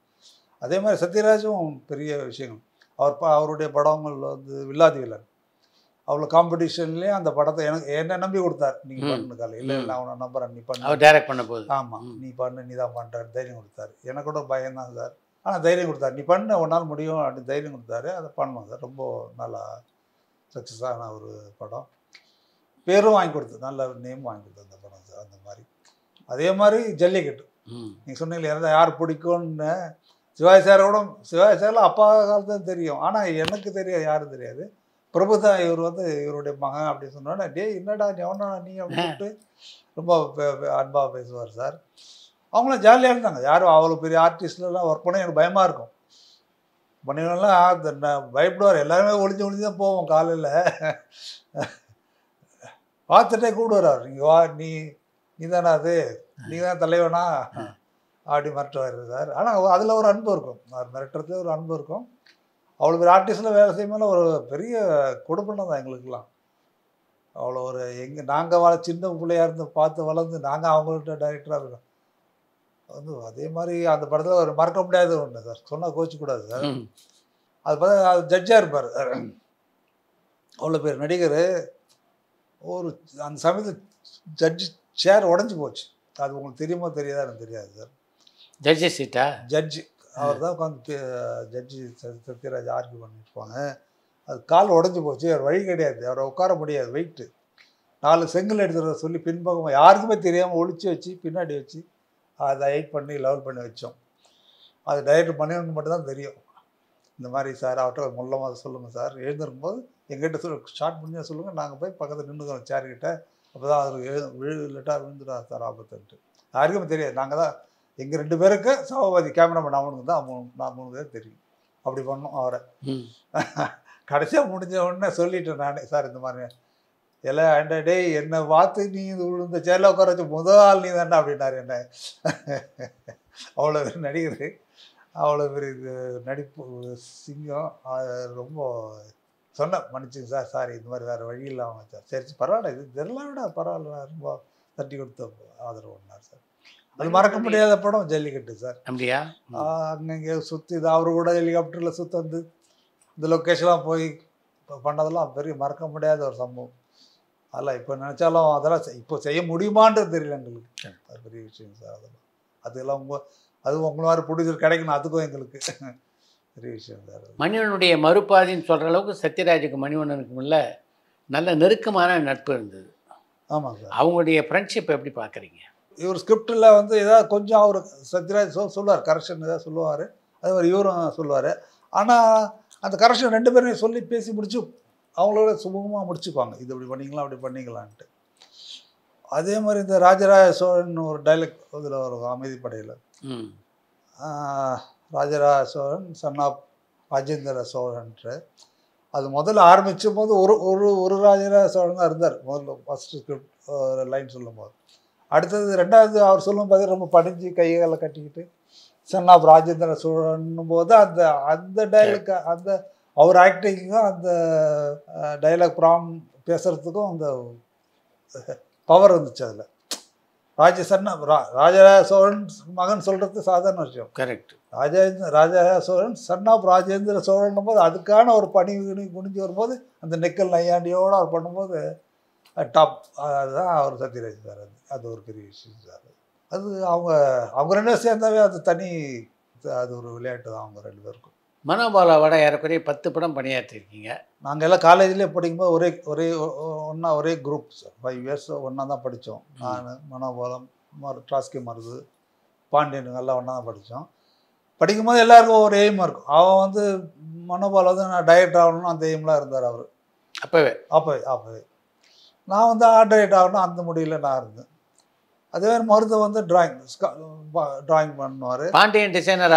அதே மாதிரி சத்யராஜும் பெரிய விஷயங்கள். அவருடைய படங்கள் வந்து வில்லாதி வில்லன் அவ்வளோ காம்படிஷன்லேயே அந்த படத்தை என்ன நம்பி கொடுத்தார். நீங்கள் பண்ணுக்கால இல்லை நான் அவனை நம்புறேன், நீ பண்ணு, அவர் டைரக்ட் பண்ண போது ஆமாம் நீ பண்ணு, நீ தான் பண்ணுறாரு தைரியம் கொடுத்தாரு. எனக்கு கூட பயம்தான் சார், ஆனால் தைரியம் கொடுத்தாரு. நீ பண்ண உன்னால் முடியும் அப்படின்னு தைரியம் கொடுத்தாரு. அதை பண்ணோம் சார். ரொம்ப நல்லா சக்ஸஸான ஒரு படம். பேரும் வாங்கி கொடுத்து நல்ல நேம் வாங்கி கொடுத்து அந்த படம் சார். அந்த மாதிரி அதே மாதிரி ஜல்லிக்கட்டு நீங்கள் சொன்னீங்களே யார் பிடிக்கும்னு. சிவாஜி சாரோட சிவாஜி சாரில் அப்பா காலத்தான் தெரியும், ஆனால் எனக்கு தெரியாது, யாரும் தெரியாது. பிரபு தான் இவர் வந்து இவருடைய மகன் அப்படின்னு சொன்னோன்னே டே என்னடா எவனா நீ அப்படின்ட்டு ரொம்ப அன்பாக பேசுவார் சார். அவங்களாம் ஜாலியாக இருந்தாங்க. யாரும் அவ்வளோ பெரிய ஆர்டிஸ்ட்லாம் ஒர்க் பண்ண எனக்கு பயமாக இருக்கும். பண்ணிங்கலாம் பயப்படுவார். எல்லாருமே ஒளிஞ்சு தான் போவோம். காலையில் பார்த்துட்டே கூடுவார். நீங்கள் வா, நீ தானே அது, நீ தான் தலைவனா அப்படி மிரட்டுவார் சார். ஆனால் அதில் ஒரு அன்பு இருக்கும், மிரட்டுறதுல ஒரு அன்பு இருக்கும். அவ்வளோ பெரிய ஆர்டிஸ்டில் வேலை செய்யும்போது ஒரு பெரிய கொடுப்பண்ணம் தான் எங்களுக்கெல்லாம். அவ்வளோ ஒரு நாங்கள் சின்ன பிள்ளையாக இருந்து பார்த்து வளர்ந்து நாங்கள் அவங்கள்ட்ட டைரக்டராக இருக்கோம். வந்து அதே மாதிரி அந்த படத்தில் ஒரு மறக்க முடியாத ஒன்று சார், சொன்னால் கோச்சிக்கூடாது சார். அது பார்த்தா அது ஜட்ஜாக இருப்பார். அவ்வளோ பேர் நடிகர். ஒரு அந்த சமயத்தில் ஜட்ஜி சேர் உடஞ்சி போச்சு. அது உங்களுக்கு தெரியுமோ தெரியாதா எனக்கு தெரியாது சார். ஜட்ஜி சீட்டா? ஜட்ஜி அவர் தான் உட்காந்து ஜட்ஜி சத்யராஜ் ஆர்கியூ பண்ணியிருப்பாங்க. அது கால் உடஞ்சி போச்சு. அவர் வழி கிடையாது, அவரை உட்கார முடியாது, வெயிட்டு. 4 செங்கல் எடுத்துகிற சொல்லி பின்பக்கம் யாருக்குமே தெரியாமல் ஒழிச்சு வச்சு பின்னாடி வச்சு அதை ஹைட் பண்ணி லெவல் பண்ணி வச்சோம். அது டைரக்டர் பண்ணிவனுக்கு மட்டும்தான் தெரியும். இந்த மாதிரி சார் அவர்கிட்ட முள்ளமாக சொல்லுங்கள் சார், எழுந்திருக்கும்போது எங்கிட்ட ஸ்டார்ட் பண்ணி சொல்லுங்கள், நாங்கள் போய் பக்கத்தில் நின்றுக்கிறோம் சேர்கிட்ட. அப்போ தான் அவர் விழுந்துட்டா விழுந்துட்டார் சார் ஆபத்துன்ட்டு. யாருக்குமே தெரியாது. நாங்கள் தான் எங்கள் 2 பேருக்கு சபாபதி கேமராமேன் அவனுக்கு தான் நான் 3 பேர் தெரியும். அப்படி பண்ணோம் அவரை. கடைசியாக முடிஞ்ச உடனே சொல்லிட்டேன் நானே, சார் இந்த மாதிரி எல்லாம் ஆண்டா டே என்னை பார்த்து நீ இந்த சேரில் உட்கார வச்ச முதல் ஆள் நீ தாண்டா அப்படின்னாரு என்ன. அவ்வளோ பெரிய நடிகர், அவ்வளோ பெரிய நடிப்பு சிங்கம். ரொம்ப சொன்னேன், மன்னிச்சுங்க சார், சாரி இந்த மாதிரி வேறு வழி இல்லாமல் சார். சரி பரவாயில்ல, இது இதெல்லாம் விட பரவாயில்ல, ரொம்ப தட்டி கொடுத்த ஆதரவு ஒன்றார் சார். அது மறக்க முடியாத படம் ஜல்லிக்கட்டு சார். அப்படியா? அங்கங்கே சுற்றி இது அவர் கூட ஹெலிகாப்டரில் சுற்றி வந்து இந்த லொக்கேஷன்லாம் போய் பண்ணதெல்லாம் பெரிய மறக்க முடியாத ஒரு சம்பவம். அதெல்லாம் இப்போ நினச்சாலும் அதெல்லாம் இப்போ செய்ய முடியுமான்றது தெரியல எங்களுக்கு. அது பெரிய விஷயம் சார். அதெல்லாம் அது உங்களை மாதிரி ப்ரொடியூசர் கிடைக்கணும், அதுக்கும் எங்களுக்கு பெரிய விஷயம் சார். மணிவண்ணனுடைய மறுபாதின்னு சொல்கிற அளவுக்கு சத்யராஜுக்கு மணிவண்ணனுக்கும் இல்லை நல்ல நெருக்கமான நட்பு இருந்தது. ஆமாம் சார். அவங்களுடைய ஃப்ரெண்ட்ஷிப் எப்படி பார்க்குறீங்க? இவர் ஸ்கிரிப்டில் வந்து ஏதாவது கொஞ்சம் அவர் சத்யராஜ் சொல்லுவார், கரெக்ஷன் ஏதாவது சொல்லுவார், அதே மாதிரி இவரும் சொல்லுவார். ஆனால் அந்த கரெக்ஷன் 2 பேருமே சொல்லி பேசி முடிச்சு அவங்களோட சுமூகமாக முடிச்சுக்குவாங்க. இது இப்படி பண்ணிக்கலாம் அப்படி பண்ணிக்கலான்ட்டு. அதே மாதிரி இந்த ராஜராஜ சோழன் ஒரு டைலாக் இதில் வரும் அமைதிப்படையில். ராஜராஜ சோழன் சன் ஆஃப் ராஜேந்திர சோழன்ட்டு. அது முதல்ல ஆரம்பிச்சும் போது ஒரு ஒரு ஒரு ராஜராஜ சோழன் தான் இருந்தார் முதல்ல ஃபஸ்ட்டு ஸ்கிரிப்ட் லைன் சொல்லும்போது. அடுத்தது ரெண்டாவது அவர் சொல்லும்போது ரொம்ப படிஞ்சு கைகளை கட்டிக்கிட்டு சன் ஆஃப் ராஜேந்திர சோழன்னும் போது அந்த அந்த டைலாக் அந்த அவர் ஆக்டிங்கும் அந்த டைலாக் ப்ராம் பேசுகிறதுக்கும் அந்த பவர் இருந்துச்சு அதில். ராஜராஜ சோழன் மகன் சொல்கிறது சாதாரண விஷயம். Correct. Rajaraja Cholan son of Rajendra Cholan போது அதுக்கான ஒரு பணி குனிஞ்சு வரும்போது அந்த நெக்கல் நையாண்டியோடு அவர் பண்ணும்போது டாப். அதுதான் அவர் சத்யராஜ் சார். அது ஒரு பெரிய விஷயம் சார். அது அவங்க ரெண்டு பேரும் சேர்ந்தாவே அது தனி, அது ஒரு விளையாட்டு தான் அவங்க ரெண்டு பேருக்கும். மனோபாலாவோட ஏறக்குறைய 10 படம் பணியாற்றிருக்கீங்க. நாங்கள் எல்லாம் காலேஜ்லேயே படிக்கும்போது ஒரே குரூப் சார். 5 இயர்ஸ் ஒன்றா தான் படித்தோம். நான், மனோபாலம், ட்ராஸ்கி மருது, பாண்டியன் எல்லாம் ஒன்றா தான் படித்தோம். படிக்கும்போது எல்லாருக்கும் ஒரு எய்மாக இருக்கும். அவன் வந்து மனோபாலம் வந்து நான் டைரக்டர் ஆகணும்னு அந்த எய்ம்லாம் இருந்தார் அவர் அப்போவே. நான் வந்து ஆர்ட் டைரக்டர் ஆகணும் அந்த முடிவில் நான் இருந்தேன். அதே மாதிரி மருது வந்து டிராயிங் பண்ணுவார். பாண்டியன் டிசைனர்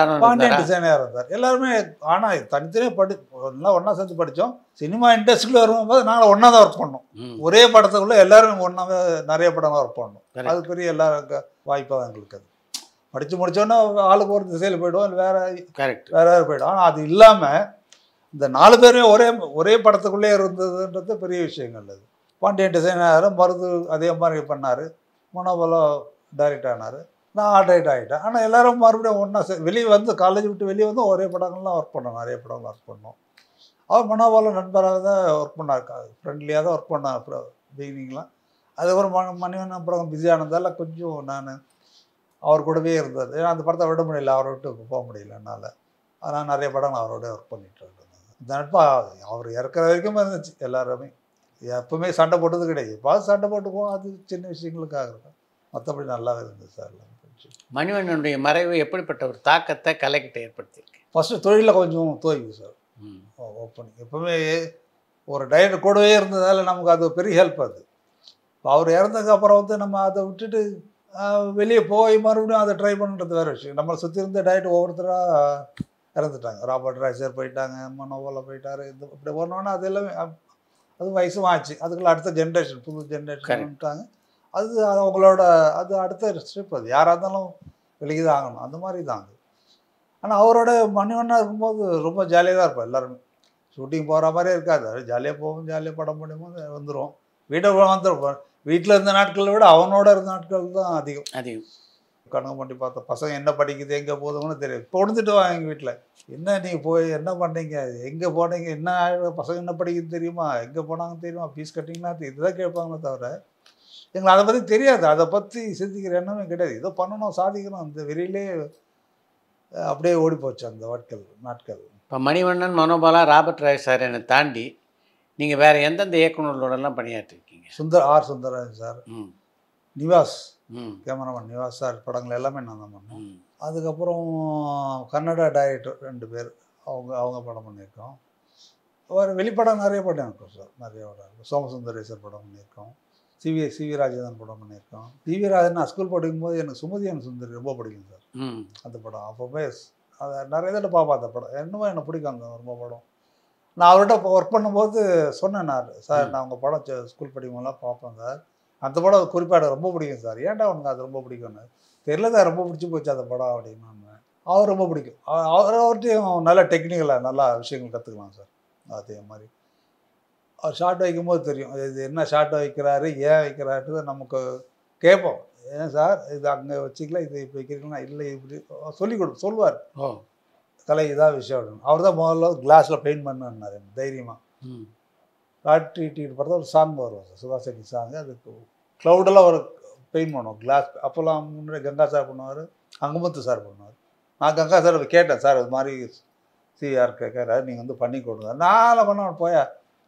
இருந்தார். எல்லாருமே ஆனால் தனித்தனியாக எல்லாம் ஒன்றா சேர்ந்து படித்தோம். சினிமா இண்டஸ்ட்ரியில் வரும்போது நாங்கள் ஒன்றா தான் ஒர்க் பண்ணோம். ஒரே படத்துக்குள்ளே எல்லாரும் ஒன்றாவே நிறைய படம் தான் ஒர்க் பண்ணோம். அது பெரிய எல்லாருக்கும் வாய்ப்பாக தான் எங்களுக்கு. அது படித்து முடித்தோன்னா ஆளுக்கு ஒரு திசையில் போய்டுவோம், வேற போய்டும். ஆனால் அது இல்லாமல் இந்த 4 பேருமே ஒரே படத்துக்குள்ளே இருந்ததுன்றது பெரிய விஷயங்கள். அது பாண்டியன் டிசைனர், மருது அதே மாதிரி பண்ணார், மனோபாலம் டைரக்ட் ஆனார், நான் ஆர்ட் டைரக்ட் ஆகிட்டேன். ஆனால் எல்லோரும் மறுபடியும் ஒன்றா வெளியே வந்து காலேஜ் விட்டு வெளியே வந்து ஒரே படங்கள்லாம் ஒர்க் பண்ணோம், நிறைய படங்கள் ஒர்க் பண்ணோம். அவர் மனோபாலம் நண்பராக தான் ஒர்க் பண்ணார், ஃப்ரெண்ட்லியாக தான் ஒர்க் பண்ணார் அப்புறம் பிகினிங்லாம். அதுக்கப்புறம் மணிவண்ணன் அப்புறம் பிஸி ஆனதால் கொஞ்சம் நான் அவர் கூடவே இருந்தார். ஏன்னா அந்த படத்தை விட முடியல, அவரை விட்டு போக முடியல என்னால். அதனால் நிறைய படம் அவரோட ஒர்க் பண்ணிட்டு இருந்தேன். இந்த நட்பாக அவர் இறக்குற வரைக்கும் இருந்துச்சு. எல்லாருமே எப்பவுமே சண்டை போட்டது கிடையாது. எப்பாவது சண்டை போட்டுப்போம், அது சின்ன விஷயங்களுக்காக இருக்கும். மற்றபடி நல்லாவே இருந்தது சார். மணிவண்ணனுடைய மறைவு எப்படிப்பட்ட ஒரு தாக்கத்தை கலைக்கிட்ட ஏற்படுத்தியிருக்கு? ஃபஸ்ட்டு தொழிலில் கொஞ்சம் தோய்வு சார். ஓப்பனிங் எப்பவுமே ஒரு டைரக்டர் கூடவே இருந்ததால் நமக்கு அது பெரிய ஹெல்ப். அது அவர் இறந்ததுக்கப்புறம் வந்து நம்ம அதை விட்டுட்டு வெளியே போய் மறுபடியும் அதை ட்ரை பண்ணுறது வேறு விஷயம். நம்மளை சுற்றி இருந்த டைரக்டர் ஒவ்வொருத்தராக இறந்துட்டாங்க. ராபர்ட் ராஜர் போயிட்டாங்க, மனோபாலா போயிட்டார். இப்படி போனோன்னா அது எல்லாமே அது வயசும் ஆச்சு. அதுக்குள்ள அடுத்த ஜென்ரேஷன், புது ஜென்ரேஷன் வந்துட்டாங்க. அது அவங்களோட அது அடுத்த ஸ்டெப். அது யாராக இருந்தாலும் வெளியே தான் ஆகணும், அந்த மாதிரி தான் அது. ஆனால் அவரோட மணிவண்ணா இருக்கும்போது ரொம்ப ஜாலியாக தான் இருப்போம். எல்லாருமே ஷூட்டிங் போகிற மாதிரியே இருக்காது. ஜாலியாக போவோம், ஜாலியாக படம் பண்ணும்போது வந்துடுவோம். வீட்டை வந்துருப்போம். வீட்டில் இருந்த நாட்களை விட அவனோட இருந்த நாட்கள் தான் அதிகம். கணக்கு பண்ணி பார்த்தோம். பசங்க என்ன படிக்குது, எங்கே போதும்னு தெரியாது. பொழுதுட்டு வாங்க எங்கள் வீட்டில், என்ன நீங்கள் போய் என்ன பண்ணீங்க, எங்கே போனீங்க, என்ன பசங்க என்ன படிக்குது தெரியுமா, எங்கே போனாங்கன்னு தெரியுமா, ஃபீஸ் கட்டிங்கன்னா இதுதான் கேட்பாங்களே தவிர எங்களுக்கு அதை பற்றி தெரியாது. அதை பற்றி சிந்திக்கிற எண்ணமே கிடையாது. ஏதோ பண்ணணும், சாதிக்கணும், அந்த வெறியிலே அப்படியே ஓடி போச்சு அந்த நாட்கள். இப்போ மணிவண்ணன், மனோபாலா, ராபர்ட் ராஜசாரனை தாண்டி நீங்கள் வேறு எந்தெந்த இயக்குநர்களோடலாம் பணியாற்றிருக்கீங்க? Sundararajan sir, Nivas cameraman Nivas sir படங்கள் எல்லாமே நான் தான் பண்ணோம். அதுக்கப்புறம் கன்னடா டைரக்டர் 2 பேர், அவங்க படம் பண்ணியிருக்கோம். வேறு வெளிப்படம் நிறைய படம் இருக்கும் சார். நிறைய படம் சோமசுந்தரேஸ்வர் படம் பண்ணியிருக்கோம். சிவி ராஜேந்திரன் படம் பண்ணியிருக்கோம். சிவி ராஜன் நான் ஸ்கூல் படிக்கும்போது எனக்கு சுமதியான சுந்தரி ரொம்ப பிடிக்கும் சார். அந்த படம் அப்போவே அதை நிறைய தடவை பார்ப்பேன். அந்த படம் என்னமோ எனக்கு பிடிக்கும் அந்த ரொம்ப படம். நான் அவர்கிட்ட ஒர்க் பண்ணும்போது சொன்னேன், சார் நான் உங்கள் படம் ஸ்கூல் படிக்கும்போதெல்லாம் பார்ப்பேன் சார், அந்த படம் குறிப்பாக ரொம்ப பிடிக்கும் சார். ஏன்டா உனக்கு அது ரொம்ப பிடிக்கும்னு தெரியல சார், ரொம்ப பிடிச்சி போச்சு அந்த படம் அப்படின்னு. அவர் ரொம்ப பிடிக்கும். அவர்கிட்டையும் நல்ல டெக்னிக்கலாக நல்லா விஷயங்கள் கற்றுக்கலாம் சார். அதே மாதிரி அவர் ஷார்ட் வைக்கும்போது தெரியும் இது என்ன ஷார்ட் வைக்கிறாரு, ஏன் வைக்கிறாரு நமக்கு கேட்போம். ஏன் சார் இது அங்கே வச்சுக்கலாம், இது இப்போ வைக்கிறீங்களா, இல்லை இப்படி சொல்லுவார். கலை இதான் விஷயம் அப்படின்னு. அவர் தான் முதல்ல கிளாஸில் பெயிண்ட் பண்ணார் தைரியமாக. ராட்டி படத்தில் ஒரு சாங் வரும் சார், சுபாஷ் செட்டி சாங். அதுக்கு க்ளவுடெல்லாம் ஒரு பெயிண்ட் பண்ணுவோம் கிளாஸ். அப்போல்லாம் முன்னாடி கங்கா சார் பண்ணுவார், அங்கமுத்து சார் பண்ணுவார். நான் கங்கா சார் கேட்டேன், சார் இது மாதிரி சிஆர் கேட்குறாரு, நீங்கள் வந்து பண்ணி கொடுங்க. நான் பண்ண போயா,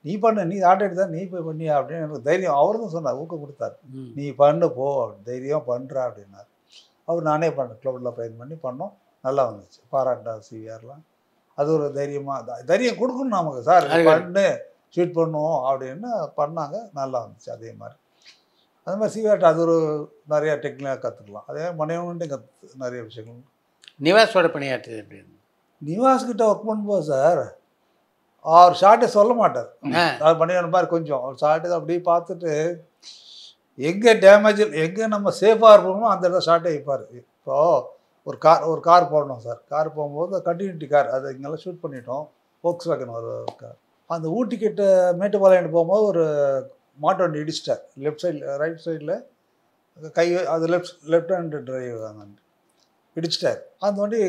நீ பண்ணு, நீ ஆர்டர் தான், நீ போய் பண்ணியா அப்படின்னு எனக்கு தைரியம் அவர் தான் சொன்னார், ஊக்கம் கொடுத்தாரு. நீ பண்ணு போ, தைரியம் பண்ணுறா அப்படின்னார். அவர் நானே பண்ணேன், க்ளவுடில் பெயிண்ட் பண்ணி பண்ணோம். நல்லா வந்துச்சு, பாராட்டா சிஆர்லாம். அது ஒரு தைரியம் கொடுக்கணும் நமக்கு, சார் பண்ணு ஷூட் பண்ணுவோம் அப்படின்னு பண்ணாங்க. நல்லா வந்துச்சு. அதே மாதிரி அது மாதிரி சிஆர்ட்ட அது ஒரு நிறையா டெக்னிக்காக கற்றுக்கலாம். அதே மாதிரி மணிவண்ணன்ட்டு நிறைய விஷயங்கள் நிவாஸோட பணியாற்றியது எப்படி இருந்தது? நிவாஸ்கிட்ட ஒர்க் பண்ணும்போது சார் அவர் ஷார்ட்டே சொல்ல மாட்டார். அது பண்ணிக்கிற மாதிரி கொஞ்சம் அவர் ஷார்ட்டு அப்படியே பார்த்துட்டு எங்கே டேமேஜ் எங்கே நம்ம சேஃபாக இருப்போமோ அந்த இடத்துல ஷார்ட்டே வைப்பார். இப்போது ஒரு கார் போடணும் சார். கார் போகும்போது கண்டினியூட்டி கார் அது இங்கெல்லாம் ஷூட் பண்ணிட்டோம். ஃபோக்ஸ் வேகன் ஒரு கார். அந்த ஊட்டி கிட்ட மேட்டுப்பாளையம் போகும்போது ஒரு மாட்டு வண்டி இடிச்சிட்டார். லெஃப்ட் சைடில் ரைட் சைடில் கை அது லெஃப்ட் ஹேண்ட் டிரைவ் அந்த இடிச்சிட்டார். அந்த வண்டி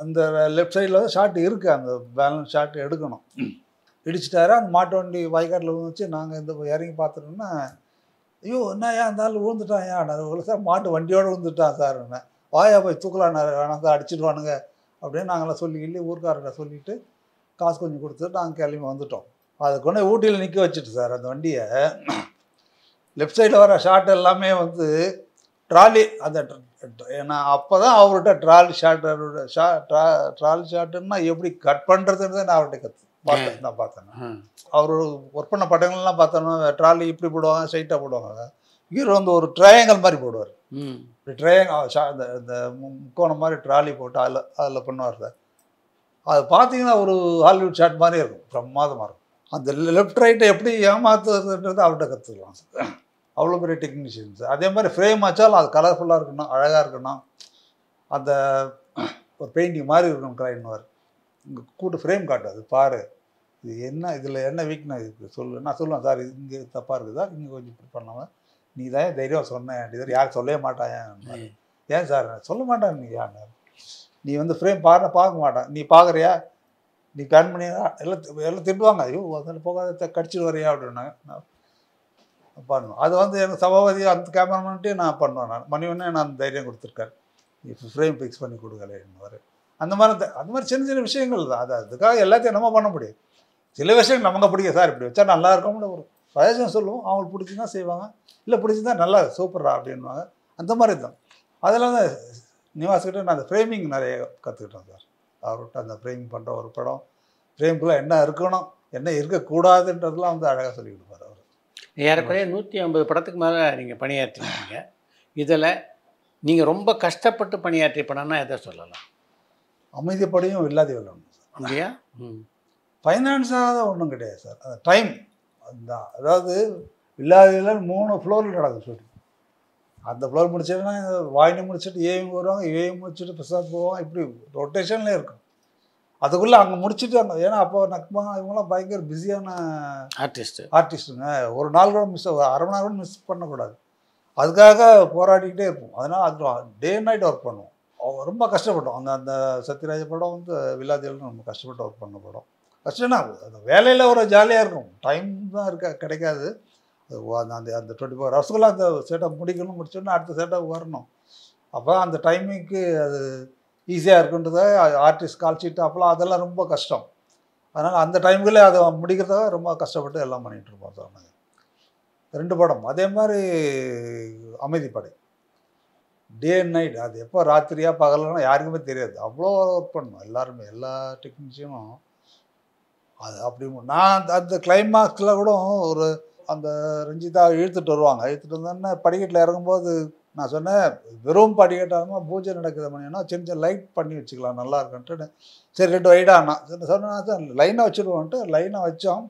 அந்த லெஃப்ட் சைடில் வந்து ஷார்ட் இருக்குது. அந்த பேலன்ஸ் ஷார்ட் எடுக்கணும். இடிச்சிட்டாரு. அந்த மாட்டு வண்டி வாய்க்காட்டில் விழுந்துச்சு. நாங்கள் இந்த இறங்கி பார்த்துட்டோம்னா ஐயோ என்ன ஏன் இருந்தாலும் விழுந்துட்டான் ஏன் ஒரு சார் மாட்டு வண்டியோடு விழுந்துட்டான் சார். என்ன வாயா போய் தூக்கலான்னாரு. ஆனால் தான் அடிச்சிடுவானுங்க அப்படின்னு நாங்களாம் சொல்லி ஊர்க்காரர்கிட்ட சொல்லிவிட்டு காசு கொஞ்சம் கொடுத்துட்டு நாங்கள் கிளம்பி வந்துட்டோம். அதை கொண்டு ஊட்டியில் நிற்க வச்சுட்டு சார் அந்த வண்டியை லெஃப்ட் சைடில் வர ஷார்ட் எல்லாமே வந்து ட்ராலி அந்த ஏன்னா அப்போ தான் அவர்கிட்ட ட்ராலி ஷார்ட்டுன்னா எப்படி கட் பண்ணுறதுன்னு நான் அவர்கிட்ட நான் பார்த்தேன். அவர் ஒர்க் பண்ண படங்கள்லாம் பார்த்தோன்னா ட்ராலி இப்படி போடுவாங்க, ஸ்ட்ரைட்டாக போடுவாங்க. ஹீரோ வந்து ஒரு ட்ரையாங்கல் மாதிரி போடுவார். இந்த முக்கோணம் மாதிரி ட்ராலி போட்டு அதில் பண்ணுவார் சார். அது பார்த்தீங்கன்னா ஒரு ஹாலிவுட் ஷாட் மாதிரி இருக்கும், பிரமாதமாக இருக்கும். அந்த லெஃப்ட் ரைட்டை எப்படி ஏமாத்துறதுன்றது அவர்கிட்ட கற்றுக்கலாம் சார். அவ்வளோ பெரிய டெக்னீஷியன்ஸ். அதே மாதிரி ஃப்ரேம் வச்சாலும் அது கலர்ஃபுல்லாக இருக்கணும், அழகாக இருக்கணும். அந்த ஒரு பெயிண்டிங் மாதிரி இருக்கணும். கிரைன்வார் இங்கே கூட்டு ஃப்ரேம் காட்டாது பாரு இது என்ன இதில் என்ன வீக்னஸ் இருக்குது சொல்லு. நான் சொல்லுவேன் சார் இது இங்கே தப்பாக இருக்குது சார், இங்கே கொஞ்சம் இப்படி பண்ணாமல் நீ தான் தைரியம் சொன்னேன். இது யாரும் சொல்லவே மாட்டான். ஏன் சார் சொல்ல மாட்டான் நீ ஏன் நீ வந்து ஃப்ரேம் பார்க்க மாட்டான். நீ பார்க்குறியா நீ பிளான் பண்ணியா எல்லாம் திட்டுவாங்க. ஐயோ அதில் போகாத கடிச்சிட்டு வரையா அப்படின்னாங்க. நான் பண்ணுவேன். அது வந்து எனக்கு சபாபதி அந்த கேமராமேன்ட்டே நான் பண்ணுவேன். நான் மணிவனே நான் தைரியம் கொடுத்துருக்காரு. நீ ஃப்ரேம் ஃபிக்ஸ் பண்ணி கொடுக்கலன்னு அந்த மாதிரி சின்ன சின்ன விஷயங்கள் தான். அதுக்காக எல்லாத்தையும் நம்ம பண்ண முடியும். சில விஷயங்கள் நமக்கு பிடிக்கும் சார் இப்படி வச்சா நல்லா இருக்கும்னு ஒரு சஜஷன் சொல்லுவோம். அவங்களுக்கு பிடிச்சிருந்தா செய்வாங்க, இல்லை பிடிச்சிருந்தா நல்லா சூப்பரா அப்படின்வாங்க. அந்த மாதிரி தான். அதில் தான் நிவாஸ்கிட்ட நான் அந்த ஃப்ரேமிங் நிறைய கற்றுக்கிட்டேன் சார். அவர்கிட்ட அந்த ஃப்ரேமிங் பண்ணுற ஒரு படம் ஃப்ரேம்குள்ளே என்ன இருக்கணும் என்ன இருக்கக்கூடாதுன்றதுலாம் வந்து அழகாக சொல்லி கொடுப்பார் அவர். ஏறக்குறைய 150 படத்துக்கு மேலே நீங்கள் பணியாற்றிருக்கீங்க. இதில் நீங்கள் ரொம்ப கஷ்டப்பட்டு பணியாற்றிய படம்னா எதை சொல்லலாம்? அமைதிப்படையும் இல்லாத ஒன்று சார். இல்லையா? ஃபைனான்ஸாக தான் ஒன்றும் கிடையாது சார். அந்த டைம் அதுதான். அதாவது இல்லாத 3 ஃப்ளோரில் நடக்கும் ஷூட்டிங். அந்த ஃப்ளோர் முடிச்சதுன்னா வாயினி முடிச்சுட்டு ஏவிங் வருவாங்க, ஏவி முடிச்சுட்டு பிரசாத் போவாங்க. இப்படி ரொட்டேஷன்லேயே இருக்கும். அதுக்குள்ளே அங்கே முடிச்சுட்டு அங்கே ஏன்னா அப்போ நக்மா இவங்களாம் பயங்கர பிஸியான ஆர்டிஸ்ட்டுங்க. ஒரு நாள் கூட அரை மணி நேரம் கூட மிஸ் பண்ணக்கூடாது. அதுக்காக போராடிக்கிட்டே இருப்போம். அதனால் அது டே நைட் ஒர்க் பண்ணுவோம். ரொம்ப கஷ்டப்பட்டோம். அந்த சத்யராஜ படம் வந்து வில்லாதியல்னு ரொம்ப கஷ்டப்பட்டு ஒர்க் பண்ண படம். கஷ்டம்னா அந்த வேலையில் ஒரு ஜாலியாக இருக்கும். டைம் தான் கிடைக்காது. அந்த 24 ஹவர்ஸ்க்குள்ளே அந்த செட்டப் முடிச்சோன்னா அடுத்த செட்டப் வரணும். அப்போ அந்த டைமிங்க்கு அது ஈஸியாக இருக்குன்றத ஆர்டிஸ்ட் கால்ஷீட் அப்போலாம் அதெல்லாம் ரொம்ப கஷ்டம். அதனால் அந்த டைமுக்குள்ளே அதை முடிக்கிறதாக ரொம்ப கஷ்டப்பட்டு எல்லாம் பண்ணிகிட்ருப்போம் சார். நாங்கள் 2 படம் அதே மாதிரி அமைதிப்படை டே அண்ட் நைட். அது எப்போ ராத்திரியாக பகலன்னா யாருக்குமே தெரியாது. அவ்வளோ ஒர்க் பண்ணணும் எல்லாருமே, எல்லா டெக்னீஷியனும். அது அப்படி நான் அந்த கிளைமாக்ஸில் கூட ஒரு அந்த ரஞ்சிதா இழுத்துட்டு வருவாங்க. இழுத்துட்டு வந்தோன்னே படிக்கட்டில் இறங்கும்போது நான் சொன்னேன் வெறும் படிக்கட்டாக பூஜை நடக்குது மணினா சின்ன சின்ன லைட் பண்ணி வச்சுக்கலாம் நல்லா இருக்குன்ட்டு. சரி 2 வைடானா சொன்னேன் லைனாக வச்சுருவோன்ட்டு லைனாக வச்சோம்.